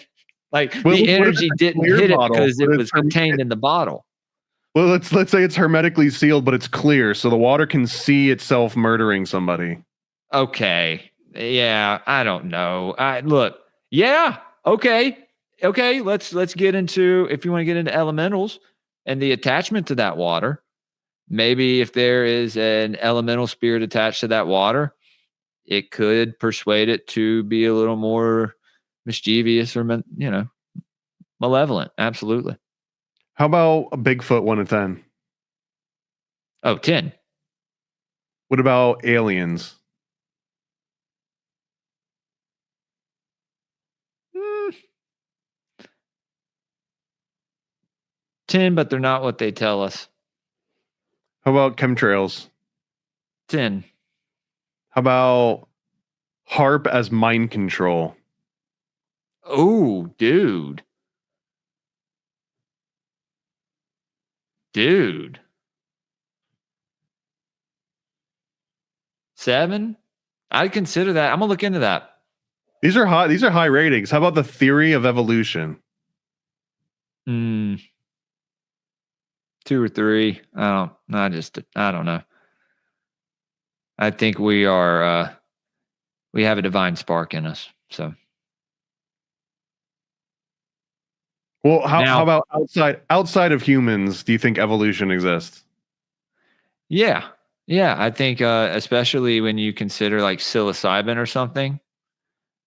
The energy didn't hit it because it was contained in the bottle. Well, let's say it's hermetically sealed, but it's clear, so the water can see itself murdering somebody. Okay. Yeah, I don't know. Yeah. Okay. Let's get into, if you want to get into elementals and the attachment to that water. Maybe if there is an elemental spirit attached to that water, it could persuade it to be a little more mischievous or malevolent. Absolutely. How about a Bigfoot 1 to 10? Oh, 10. What about aliens? 10, but they're not what they tell us. How about chemtrails? 10. How about HARP as mind control? Oh, dude. 7? I'd consider that. I'm gonna look into that. These are high ratings. How about the theory of evolution? 2 or 3. I don't know. I think we have a divine spark in us. So, well, how about outside of humans? Do you think evolution exists? Yeah. I think especially when you consider like psilocybin or something,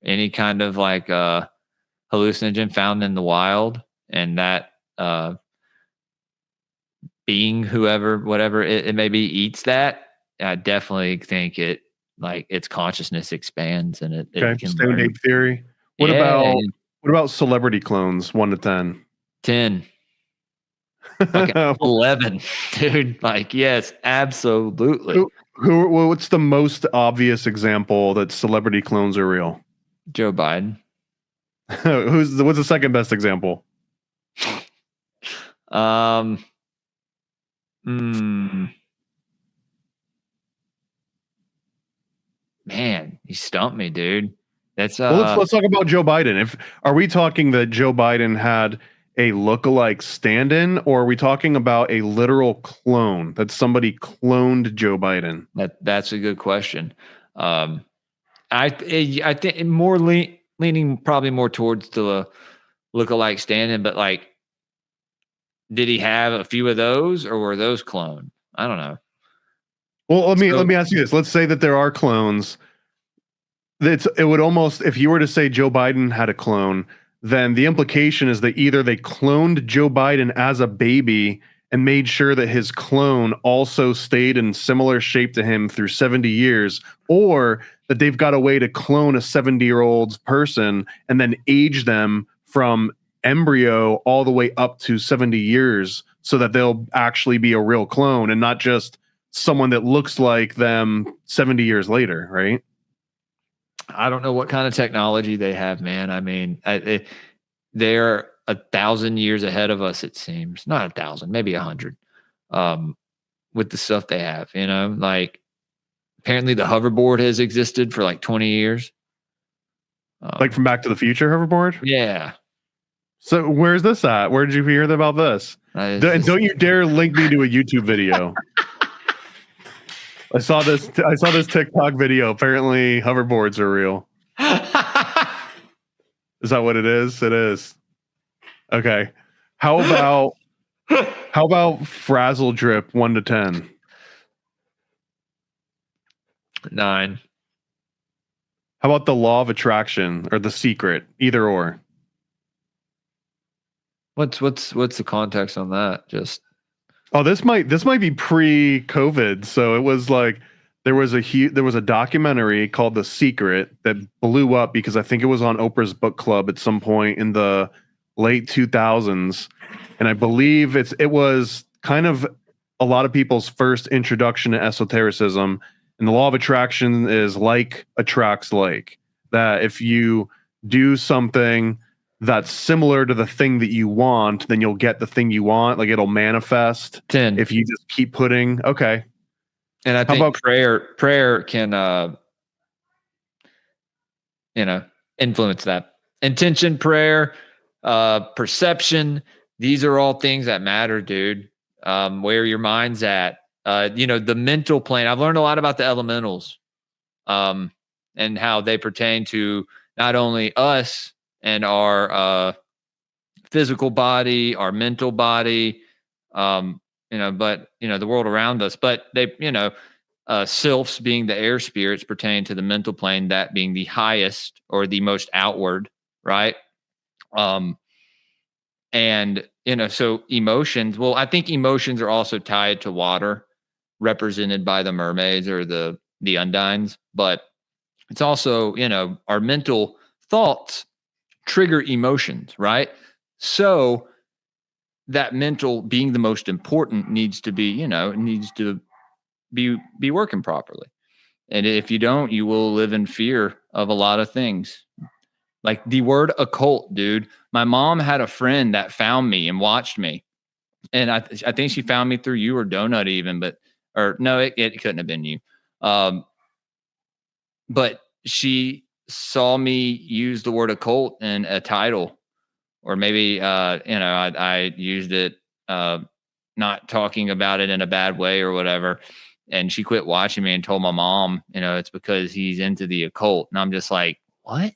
any kind of like hallucinogen found in the wild, and that being whatever it may be eats that. I definitely think its consciousness expands and it can Stone ape theory. What about celebrity clones? 1 to 10. 10. 11, dude. Like, yes, absolutely. What's the most obvious example that celebrity clones are real? Joe Biden. What's the second best example? Man, you stumped me, dude. That's let's talk about Joe Biden. Are we talking that Joe Biden had a lookalike stand-in, or are we talking about a literal clone that somebody cloned Joe Biden? That's a good question. I think more leaning probably more towards the lookalike stand-in, but like, did he have a few of those, or were those cloned? I don't know. Well, let me ask you this. Let's say that there are clones. It would almost, if you were to say Joe Biden had a clone, then the implication is that either they cloned Joe Biden as a baby and made sure that his clone also stayed in similar shape to him through 70 years, or that they've got a way to clone a 70-year-old person and then age them from embryo all the way up to 70 years so that they'll actually be a real clone and not just someone that looks like them 70 years later, right? I don't know what kind of technology they have, man. I mean, they're 1,000 years ahead of us, it seems. Not 1,000, maybe 100, with the stuff they have, like apparently the hoverboard has existed for like 20 years. Like from Back to the Future hoverboard? Yeah. So where's this at? Where did you hear about this? Don't you dare link me to a YouTube video. I saw this TikTok video. Apparently hoverboards are real. Is that what it is? It is. Okay. How about frazzle drip 1 to 10? 9. How about the law of attraction or the secret? Either or. What's the context on that? Just this might be pre-COVID. So it was like there was a documentary called The Secret that blew up because I think it was on Oprah's book club at some point in the late 2000s, and I believe it was kind of a lot of people's first introduction to esotericism. And the law of attraction is like attracts like, that if you do something that's similar to the thing that you want, then you'll get the thing you want. Like it'll manifest 10 if you just keep putting. Okay. And I think prayer can influence that. Intention, prayer, perception, these are all things that matter, dude. Where your mind's at. The mental plane. I've learned a lot about the elementals, and how they pertain to not only us and our physical body, our mental body, but the world around us. But they, sylphs being the air spirits pertain to the mental plane, that being the highest or the most outward, right? So emotions. Well, I think emotions are also tied to water, represented by the mermaids or the undines, but it's also, our mental thoughts trigger emotions, right? So that mental being the most important needs to be, it needs to be working properly. And if you don't, you will live in fear of a lot of things. Like the word occult, dude. My mom had a friend that found me and watched me. And I think she found me through you or Doenut even, or no, it couldn't have been you. But she saw me use the word occult in a title, or maybe, I used it, not talking about it in a bad way or whatever. And she quit watching me and told my mom, it's because he's into the occult. And I'm just like, what?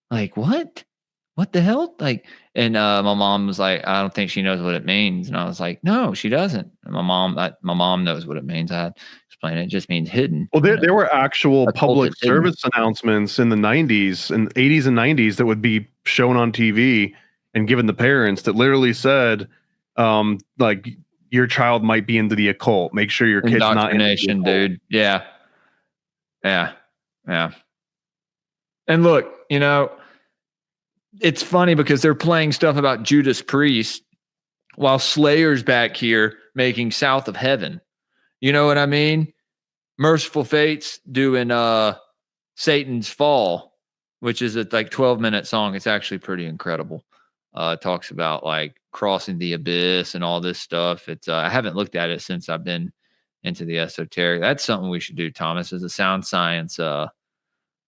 Like, what? What the hell? Like, and my mom was like, I don't think she knows what it means. And I was like, no, she doesn't. And my mom knows what it means. I had to explain it. It just means hidden. Well, there were actual public service announcements in the 90s and 80s and 90s that would be shown on TV and given to parents that literally said, like, your child might be into the occult. Make sure your kid's not into the occult. Dude. Yeah. Yeah. Yeah. And look, it's funny because they're playing stuff about Judas Priest while Slayer's back here making South of Heaven. You know what I mean? Merciful Fate's doing Satan's Fall, which is a 12-minute song. It's actually pretty incredible. It talks about like crossing the abyss and all this stuff. It's I haven't looked at it since I've been into the esoteric. That's something we should do, Thomas, as a sound science I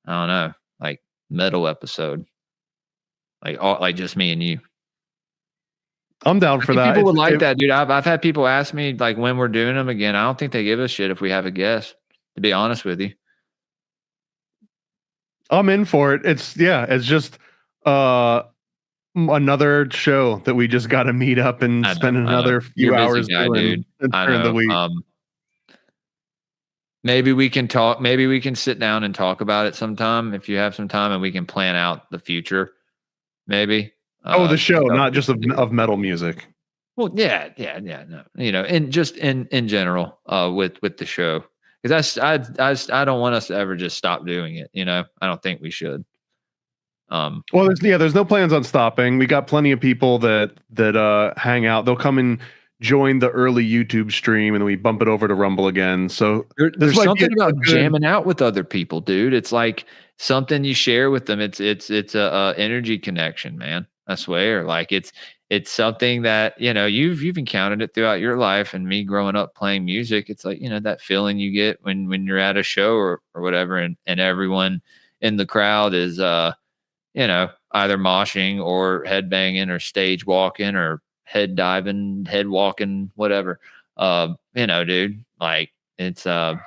don't know, like metal episode. Like just me and you. I'm down for that. People would like that, dude. I've had people ask me like when we're doing them again. I don't think they give a shit if we have a guest, to be honest with you. I'm in for it. It's just another show that we just got to meet up and spend another few hours doing during the week. Maybe we can talk. Maybe we can sit down and talk about it sometime if you have some time, and we can plan out the future. Maybe. The show, not just of metal music. Well, yeah, no, and just in general, with the show, because I don't want us to ever just stop doing it. I don't think we should. Well, there's no plans on stopping. We got plenty of people that hang out. They'll come and join the early YouTube stream, and then we bump it over to Rumble again. So there's something about jamming out with other people, dude. It's like something you share with them. It's a energy connection, man. I swear. Like it's something that, you've encountered it throughout your life, and me growing up playing music. It's like, that feeling you get when you're at a show or whatever, and everyone in the crowd is, either moshing or headbanging or stage walking or head diving, head walking, whatever. Dude, like it's, I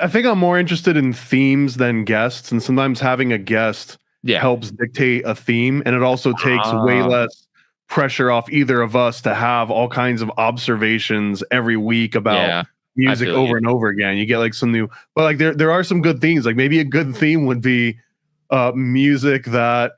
think I'm more interested in themes than guests, and sometimes having a guest helps dictate a theme, and it also takes way less pressure off either of us to have all kinds of observations every week about music over and over again. You get like some new, but like there are some good themes. Like maybe a good theme would be music that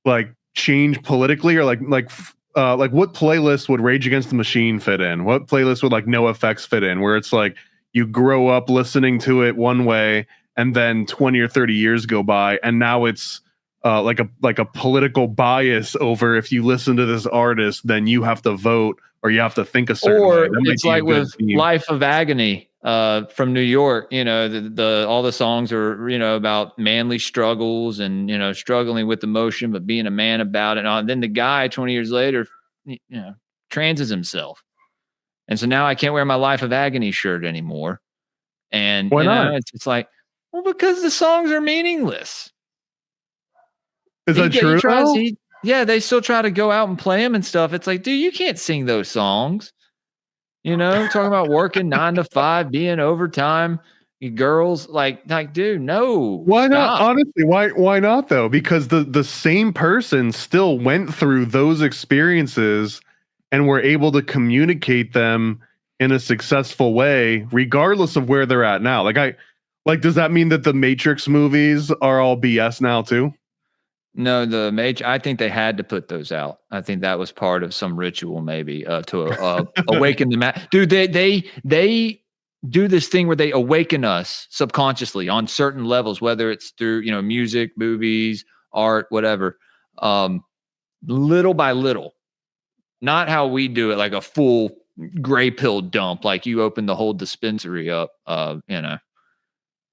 like change politically, or like what playlist would Rage Against the Machine fit in? What playlist would like NoFX fit in? Where it's like you grow up listening to it one way, and then 20 or 30 years go by, and now it's like a political bias over if you listen to this artist, then you have to vote or you have to think a certain way. Or it's like with theme. Life of Agony from New York, all the songs are, about manly struggles and, struggling with emotion, but being a man about it. And then the guy 20 years later, transes himself. And so now I can't wear my Life of Agony shirt anymore. And why not? It's just like, well, because the songs are meaningless. Is that true? They still try to go out and play them and stuff. It's like, dude, you can't sing those songs. Talking about working 9 to 5, being overtime, girls, like, dude, no. Why not? Honestly, why not though? Because the same person still went through those experiences and were able to communicate them in a successful way, regardless of where they're at now. Does that mean that the Matrix movies are all BS now too? No, I think they had to put those out. I think that was part of some ritual, maybe, to awaken the dude. They do this thing where they awaken us subconsciously on certain levels, whether it's through music, movies, art, whatever. Little by little, not how we do it, like a full gray pill dump, like you open the whole dispensary up, you know,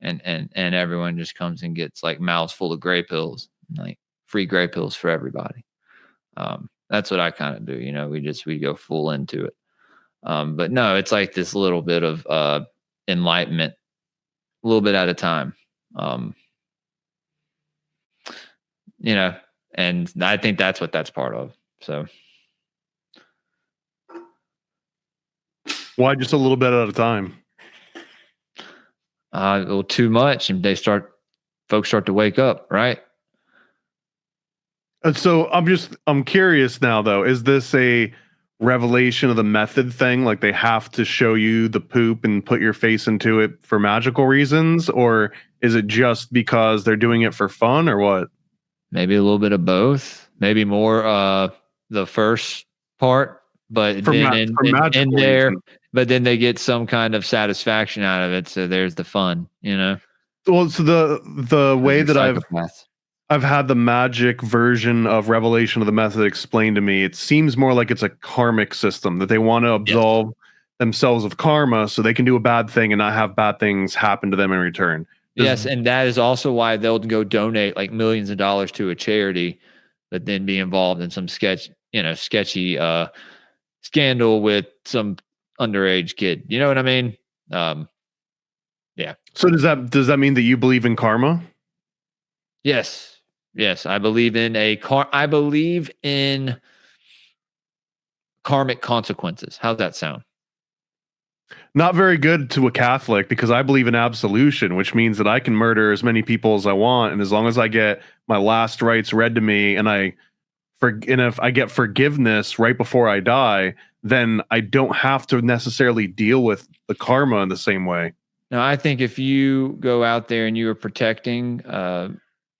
and everyone just comes and gets like mouths full of gray pills, like free gray pills for everybody. That's what I kind of do, you know, we go full into it. But no, it's like this little bit of enlightenment, a little bit at a time. You know, and I think that's what that's part of. So why just a little bit at a time? A little too much, and folks start to wake up, right? And so I'm curious now though, is this a revelation of the method thing? Like they have to show you the poop and put your face into it for magical reasons, or is it just because they're doing it for fun, or what? Maybe a little bit of both. Maybe more the first part, but then in there, but then they get some kind of satisfaction out of it. So there's the fun, you know. Well, so the way that I've had the magic version of revelation of the method explained to me, it seems more like it's a karmic system that they want to absolve themselves of karma so they can do a bad thing and not have bad things happen to them in return. Yes, and that is also why they'll go donate like millions of dollars to a charity, but then be involved in some sketchy scandal with some underage kid. You know what I mean? Yeah. So does that mean that you believe in karma? Yes, I believe in I believe in karmic consequences. How's that sound? Not very good to a Catholic, because I believe in absolution, which means that I can murder as many people as I want, and as long as I get my last rites read to me and if I get forgiveness right before I die, then I don't have to necessarily deal with the karma in the same way. Now, I think if you go out there and you are protecting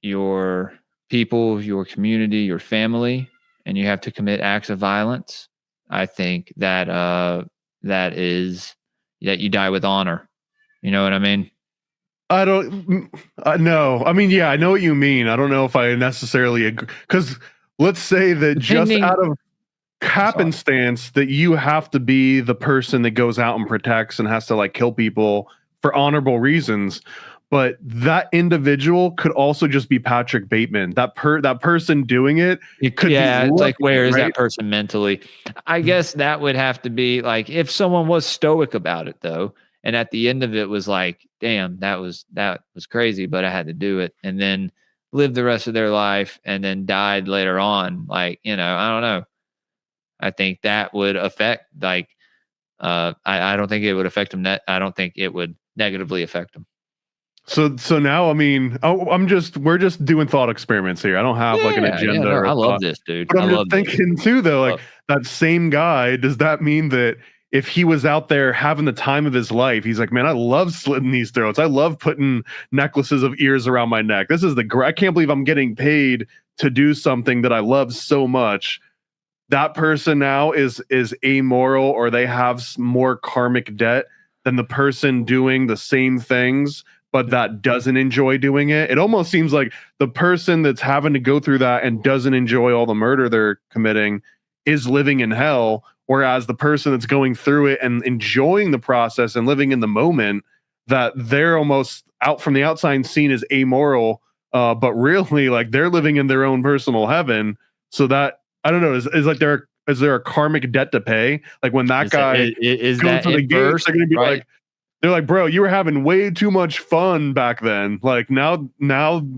your people, your community, your family, and you have to commit acts of violence, I think that that you die with honor. You know what I mean? I don't know. I mean, yeah, I know what you mean. I don't know if I necessarily agree, because let's say that just out of happenstance that you have to be the person that goes out and protects and has to like kill people for honorable reasons. But that individual could also just be Patrick Bateman. That person doing it could be it's like, where is that person mentally? I guess that would have to be like if someone was stoic about it though, and at the end of it was like, damn, that was crazy, but I had to do it, and then lived the rest of their life and then died later on. Like, you know, I don't know. I think that would affect I don't think it would affect them. I don't think it would negatively affect them. So now, I mean, we're just doing thought experiments here. I don't have like an agenda. No, I love this, dude. But I'm just thinking too, though, like that same guy, does that mean that if he was out there having the time of his life, he's like, man, I love slitting these throats. I love putting necklaces of ears around my neck. I can't believe I'm getting paid to do something that I love so much. That person now is amoral, or they have more karmic debt than the person doing the same things but that doesn't enjoy doing it. It almost seems like the person that's having to go through that and doesn't enjoy all the murder they're committing is living in hell, whereas the person that's going through it and enjoying the process and living in the moment, that they're almost out from the outside seen as amoral, but really like they're living in their own personal heaven. So that, I don't know, is like is there a karmic debt to pay? Like when that guy is goes that to the gates, they're going to be right? like, they're like, bro, you were having way too much fun back then. Like now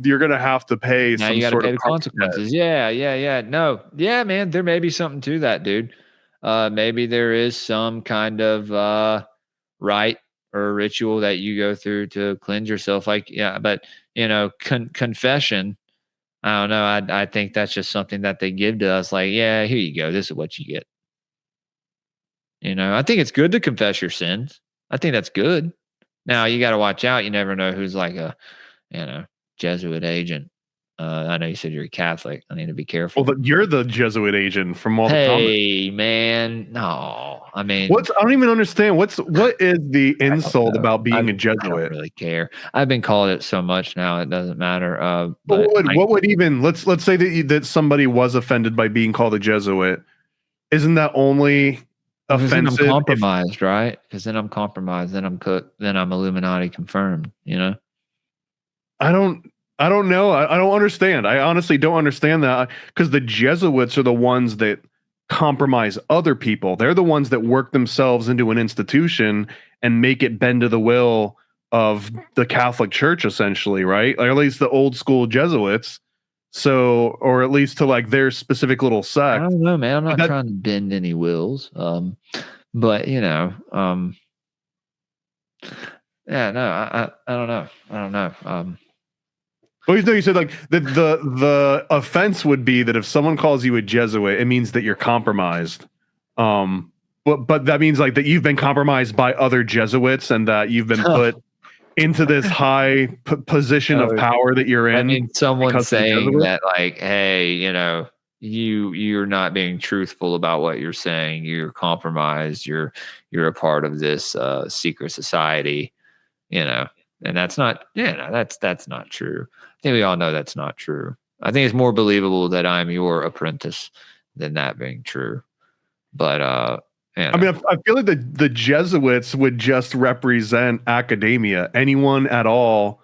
you're gonna have to pay now some you gotta sort pay of the consequences. Yeah. No, yeah, man, there may be something to that, dude. Maybe there is some kind of rite or ritual that you go through to cleanse yourself. Like, yeah, but you know, confession. I don't know. I think that's just something that they give to us. Like, yeah, here you go. This is what you get. You know, I think it's good to confess your sins. I think that's good. Now you got to watch out. You never know who's like a, Jesuit agent. I know you said you're a Catholic. I need to be careful. Well, you're the Jesuit agent from all the comments. Hey, man, no. I mean, I don't even understand. What is the insult about being a Jesuit? I don't really care. I've been called it so much now it doesn't matter. But what would even let's say that somebody was offended by being called a Jesuit. isn't that only Because then I'm offensive? compromised, right? Because then I'm compromised. Then I'm cooked. Then I'm Illuminati confirmed. You know. I don't know. I don't understand. I honestly don't understand that, because the Jesuits are the ones that compromise other people. They're the ones that work themselves into an institution and make it bend to the will of the Catholic Church, essentially, right? Or at least the old school Jesuits. So, or at least to like their specific little I sect. don't know, man. I'm not That- trying to bend any wills. But you know, yeah, no, I don't know. I don't know. Well, you said like the offense would be that if someone calls you a Jesuit, it means that you're compromised. But that means like that you've been compromised by other Jesuits and that you've been put into this high position of power that you're in. I mean, someone saying Jesuit? that, like, hey, you know, you're not being truthful about what you're saying. You're compromised. You're a part of this secret society, you know, and that's not. Yeah, no, that's not true. I think we all know that's not true. I think it's more believable that I'm your apprentice than that being true. But you know. I mean, I feel like the Jesuits would just represent academia. Anyone at all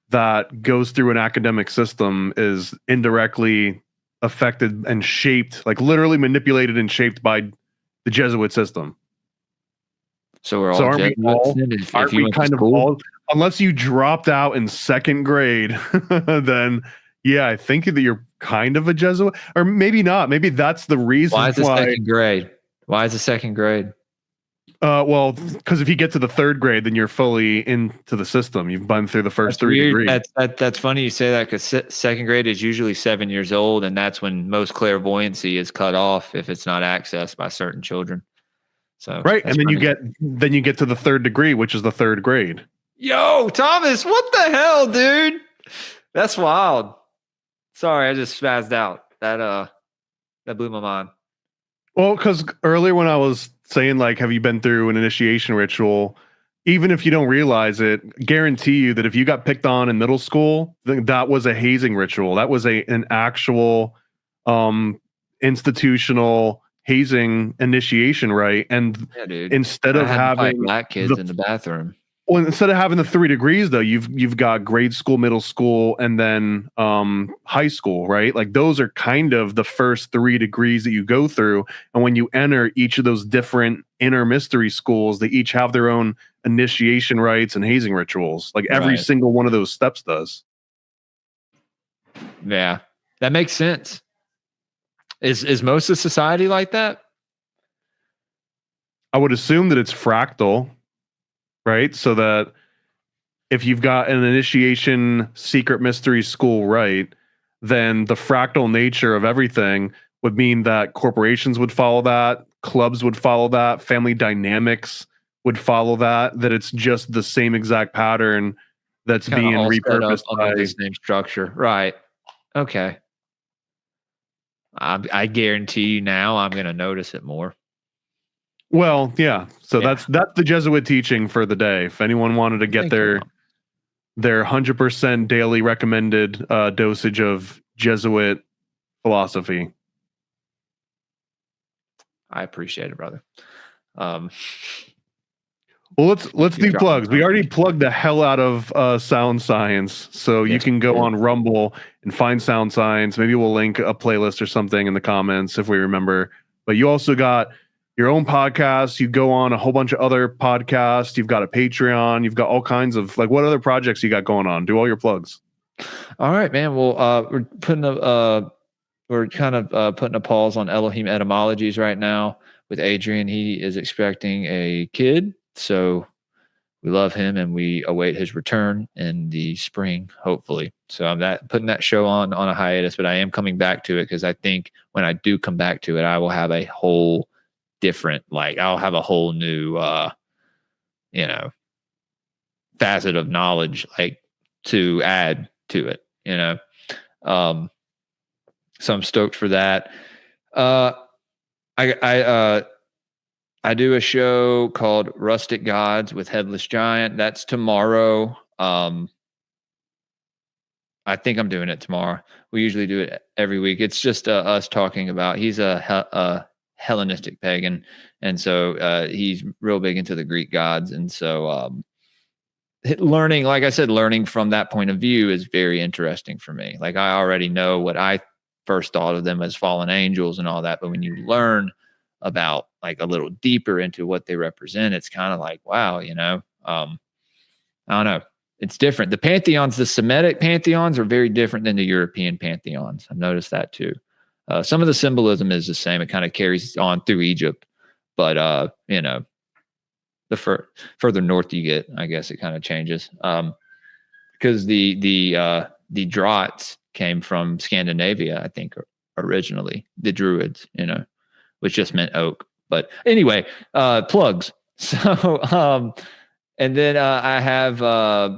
that goes through an academic system is indirectly affected and shaped, like literally manipulated and shaped by the Jesuit system. So we're all So aren't we Jesuits all? then? If Aren't you we went to kind of school? all? Unless you dropped out in second grade, then yeah, I think that you're kind of a Jesuit, or maybe not. Maybe that's the reason Why is the why. second grade? Why is the second grade? Well, because if you get to the third grade, then you're fully into the system. You've been through the first three degrees. That's funny you say that, because second grade is usually 7 years old, and that's when most clairvoyancy is cut off if it's not accessed by certain children. So Right, and then funny. you get to the third degree, which is the third grade. Yo, Thomas, what the hell, dude? That's wild. Sorry, I just spazzed out. That blew my mind. Well, because earlier when I was saying like, have you been through an initiation ritual? Even if you don't realize it, guarantee you that if you got picked on in middle school, that was a hazing ritual. That was an actual institutional hazing initiation, right? And Yeah, dude. instead of having black kids in the bathroom. Well, instead of having the 3 degrees, though, you've got grade school, middle school, and then high school, right? Like those are kind of the first 3 degrees that you go through. And when you enter each of those different inner mystery schools, they each have their own initiation rites and hazing rituals. Like every single one of those steps does. Yeah, that makes sense. Is most of society like that? I would assume that it's fractal. Right, so that if you've got an initiation secret mystery school, right, then the fractal nature of everything would mean that corporations would follow that, clubs would follow that, family dynamics would follow that. That it's just the same exact pattern that's Kinda being all set up repurposed under by the same structure, right? Okay. I guarantee you now I'm going to notice it more. Well, yeah. So that's the Jesuit teaching for the day. If anyone wanted to get their 100% daily recommended dosage of Jesuit philosophy. I appreciate it, brother. Well, let's do plugs. We already plugged the hell out of Sound Science, so you can go on Rumble and find Sound Science. Maybe we'll link a playlist or something in the comments if we remember. But you also got your own podcast. You go on a whole bunch of other podcasts. You've got a Patreon. You've got all kinds of, like, what other projects you got going on? Do all your plugs. All right, man. Well, we're putting a pause on Elohim etymologies right now with Adrian. He is expecting a kid, so we love him and we await his return in the spring, hopefully. So I'm putting that show on a hiatus, but I am coming back to it because I think when I do come back to it, I will have a whole different, like, I'll have a whole new facet of knowledge, like, to add to it, so I'm stoked for that. I do a show called Rustic Gods with Headless Giant. That's tomorrow. I think I'm doing it tomorrow. We usually do it every week. It's just us talking about, he's a Hellenistic pagan. And so he's real big into the Greek gods. And so learning, like I said, learning from that point of view is very interesting for me. Like I already know what I first thought of them as fallen angels and all that. But when you learn about like a little deeper into what they represent, it's kind of like, wow, I don't know. It's different. The pantheons, the Semitic pantheons are very different than the European pantheons. I've noticed that too. Some of the symbolism is the same. It kind of carries on through Egypt, but the further north you get, I guess it kind of changes. Because the Draughts came from Scandinavia, I think, originally. The Druids, which just meant oak. But anyway, plugs. So, and then I have, I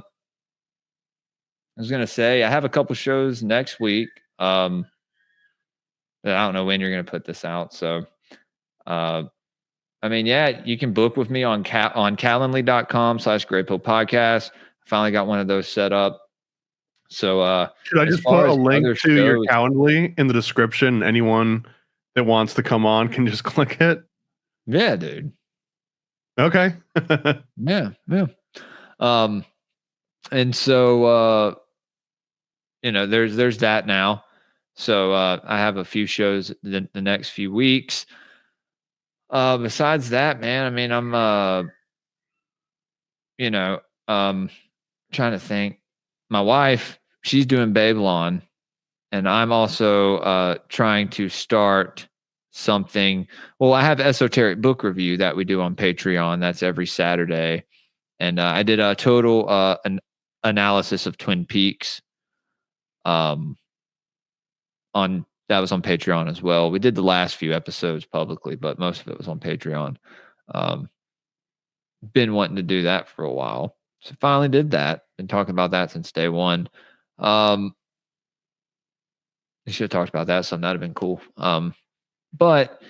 was going to say, I have a couple shows next week. I don't know when you're going to put this out. So, you can book with me on calendly.com/greypilledpodcast. I finally got one of those set up. So, should I just put a link to your Calendly in the description? Anyone that wants to come on can just click it. Yeah, dude. Okay. Yeah. And so, there's that now. So, I have a few shows the next few weeks. Besides that, man, I'm, trying to think. My wife, she's doing Babylon, and I'm also, trying to start something. Well, I have Esoteric book review that we do on Patreon. That's every Saturday. And, I did a total, an analysis of Twin Peaks, that was on Patreon as well. We did the last few episodes publicly, but most of it was on Patreon. Been wanting to do that for a while. So finally did that. Been talking about that since day one. I should have talked about that. Something that'd have been cool. But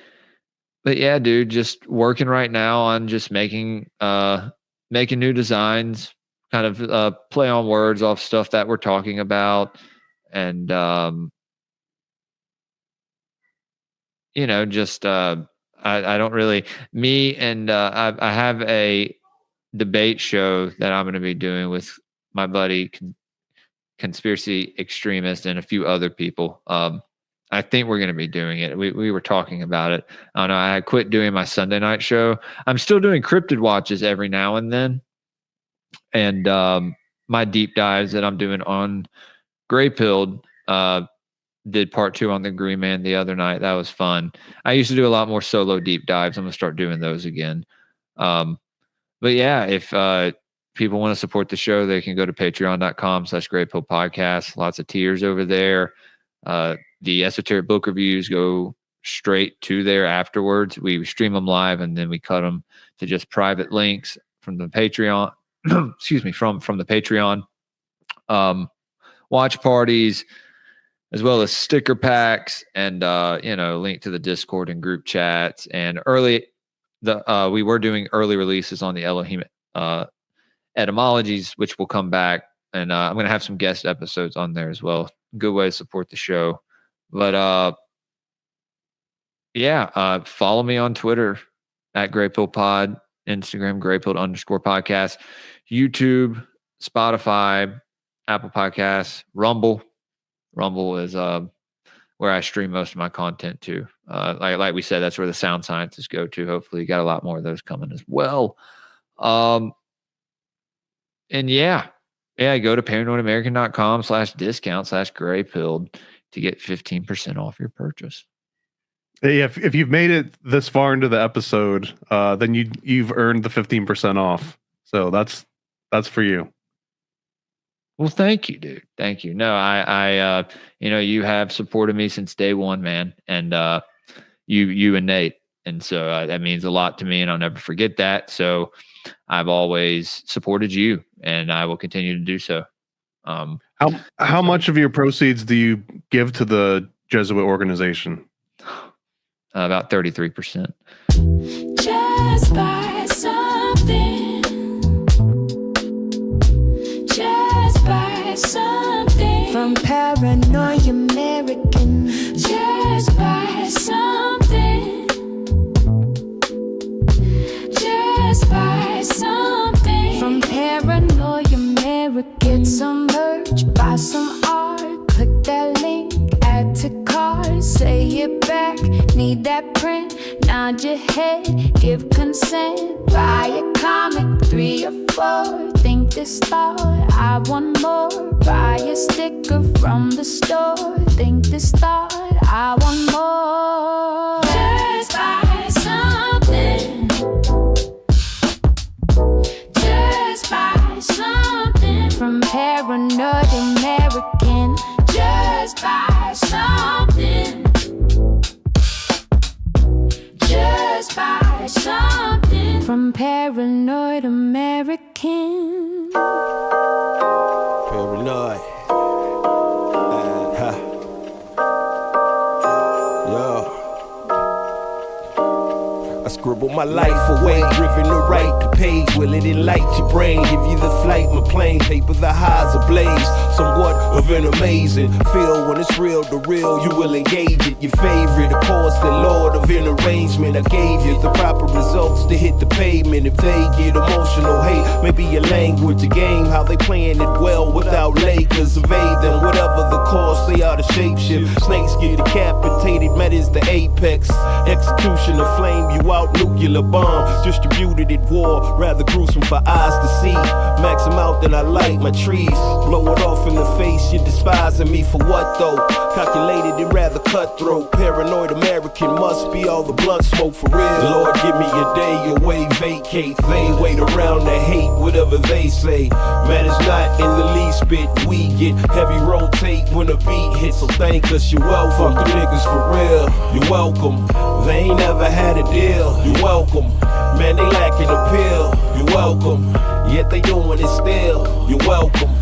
yeah, dude, just working right now on just making new designs, kind of play on words off stuff that we're talking about. And, I don't really, I have a debate show that I'm going to be doing with my buddy, conspiracy extremist, and a few other people. I think we're going to be doing it. We were talking about it. I don't know. I quit doing my Sunday night show. I'm still doing cryptid watches every now and then. And, my deep dives that I'm doing on Greypilled, did part 2 on the Green Man the other night. That was fun. I used to do a lot more solo deep dives. I'm going to start doing those again. But yeah, if people want to support the show, they can go to patreon.com/greypilledpodcast. Lots of tiers over there. The Esoteric book reviews go straight to there afterwards. We stream them live, and then we cut them to just private links from the Patreon. Excuse me, from the Patreon. Watch parties, as well as sticker packs, and link to the Discord and group chats. And we were doing early releases on the Elohim etymologies, which will come back. And I'm going to have some guest episodes on there as well. Good way to support the show. But follow me on Twitter at GreypilledPod, Instagram Greypilled_podcast, YouTube, Spotify, Apple Podcasts, Rumble. Rumble is where I stream most of my content to. Like we said, that's where the sound scientists go to. Hopefully, you got a lot more of those coming as well. Go to paranoidamerican.com/discount/greypilled to get 15% off your purchase. Hey, if you've made it this far into the episode, then you've earned the 15% off. So that's for you. Well, thank you, dude. Thank you. No, I you have supported me since day one, man. And you and Nate. And so that means a lot to me, and I'll never forget that. So I've always supported you, and I will continue to do so. How much of your proceeds do you give to the Jesuit organization? About 33%. Just buy something. Just buy something from Paranoid American. Just buy something. need that print. Nod your head, give consent. Buy a comic, 3 or 4. Think this thought, I want more. Buy a sticker from the store. Think this thought, I want more. Just buy something. Just buy something from Paranoid American. Just buy something. Just buy something from Paranoid American. Paranoid. Yo. I scribble my life away, driven to write the page. Will it enlighten your brain? Give you the flight, my plane, paper the highs ablaze. Somewhat of an amazing feel when it's real to real. You will engage it. Your favorite, of course, the Lord of an arrangement. I gave you the proper results to hit the pavement. If they get emotional, hey, maybe your language, the game, how they playing it well without Lakers. Evade them, whatever the cost, they are the shapeshift. Snakes get decapitated, met is the apex. Execution of flame you out, nuclear bomb distributed at war, rather gruesome for eyes to see. Max them out, then I light my trees. Blow it off in the face, you're despising me for what though? Calculated and rather cutthroat. Paranoid American must be all the blunt smoke for real. Lord, give me a day away, vacate. They wait around to hate whatever they say. Man, it's not in the least bit. We get heavy rotate when a beat hits, so thank us, you're welcome. Fuck the niggas for real, you're welcome. They ain't never had a deal, you're welcome. Man, they lacking appeal, you're welcome. Yet they doing it still, you're welcome.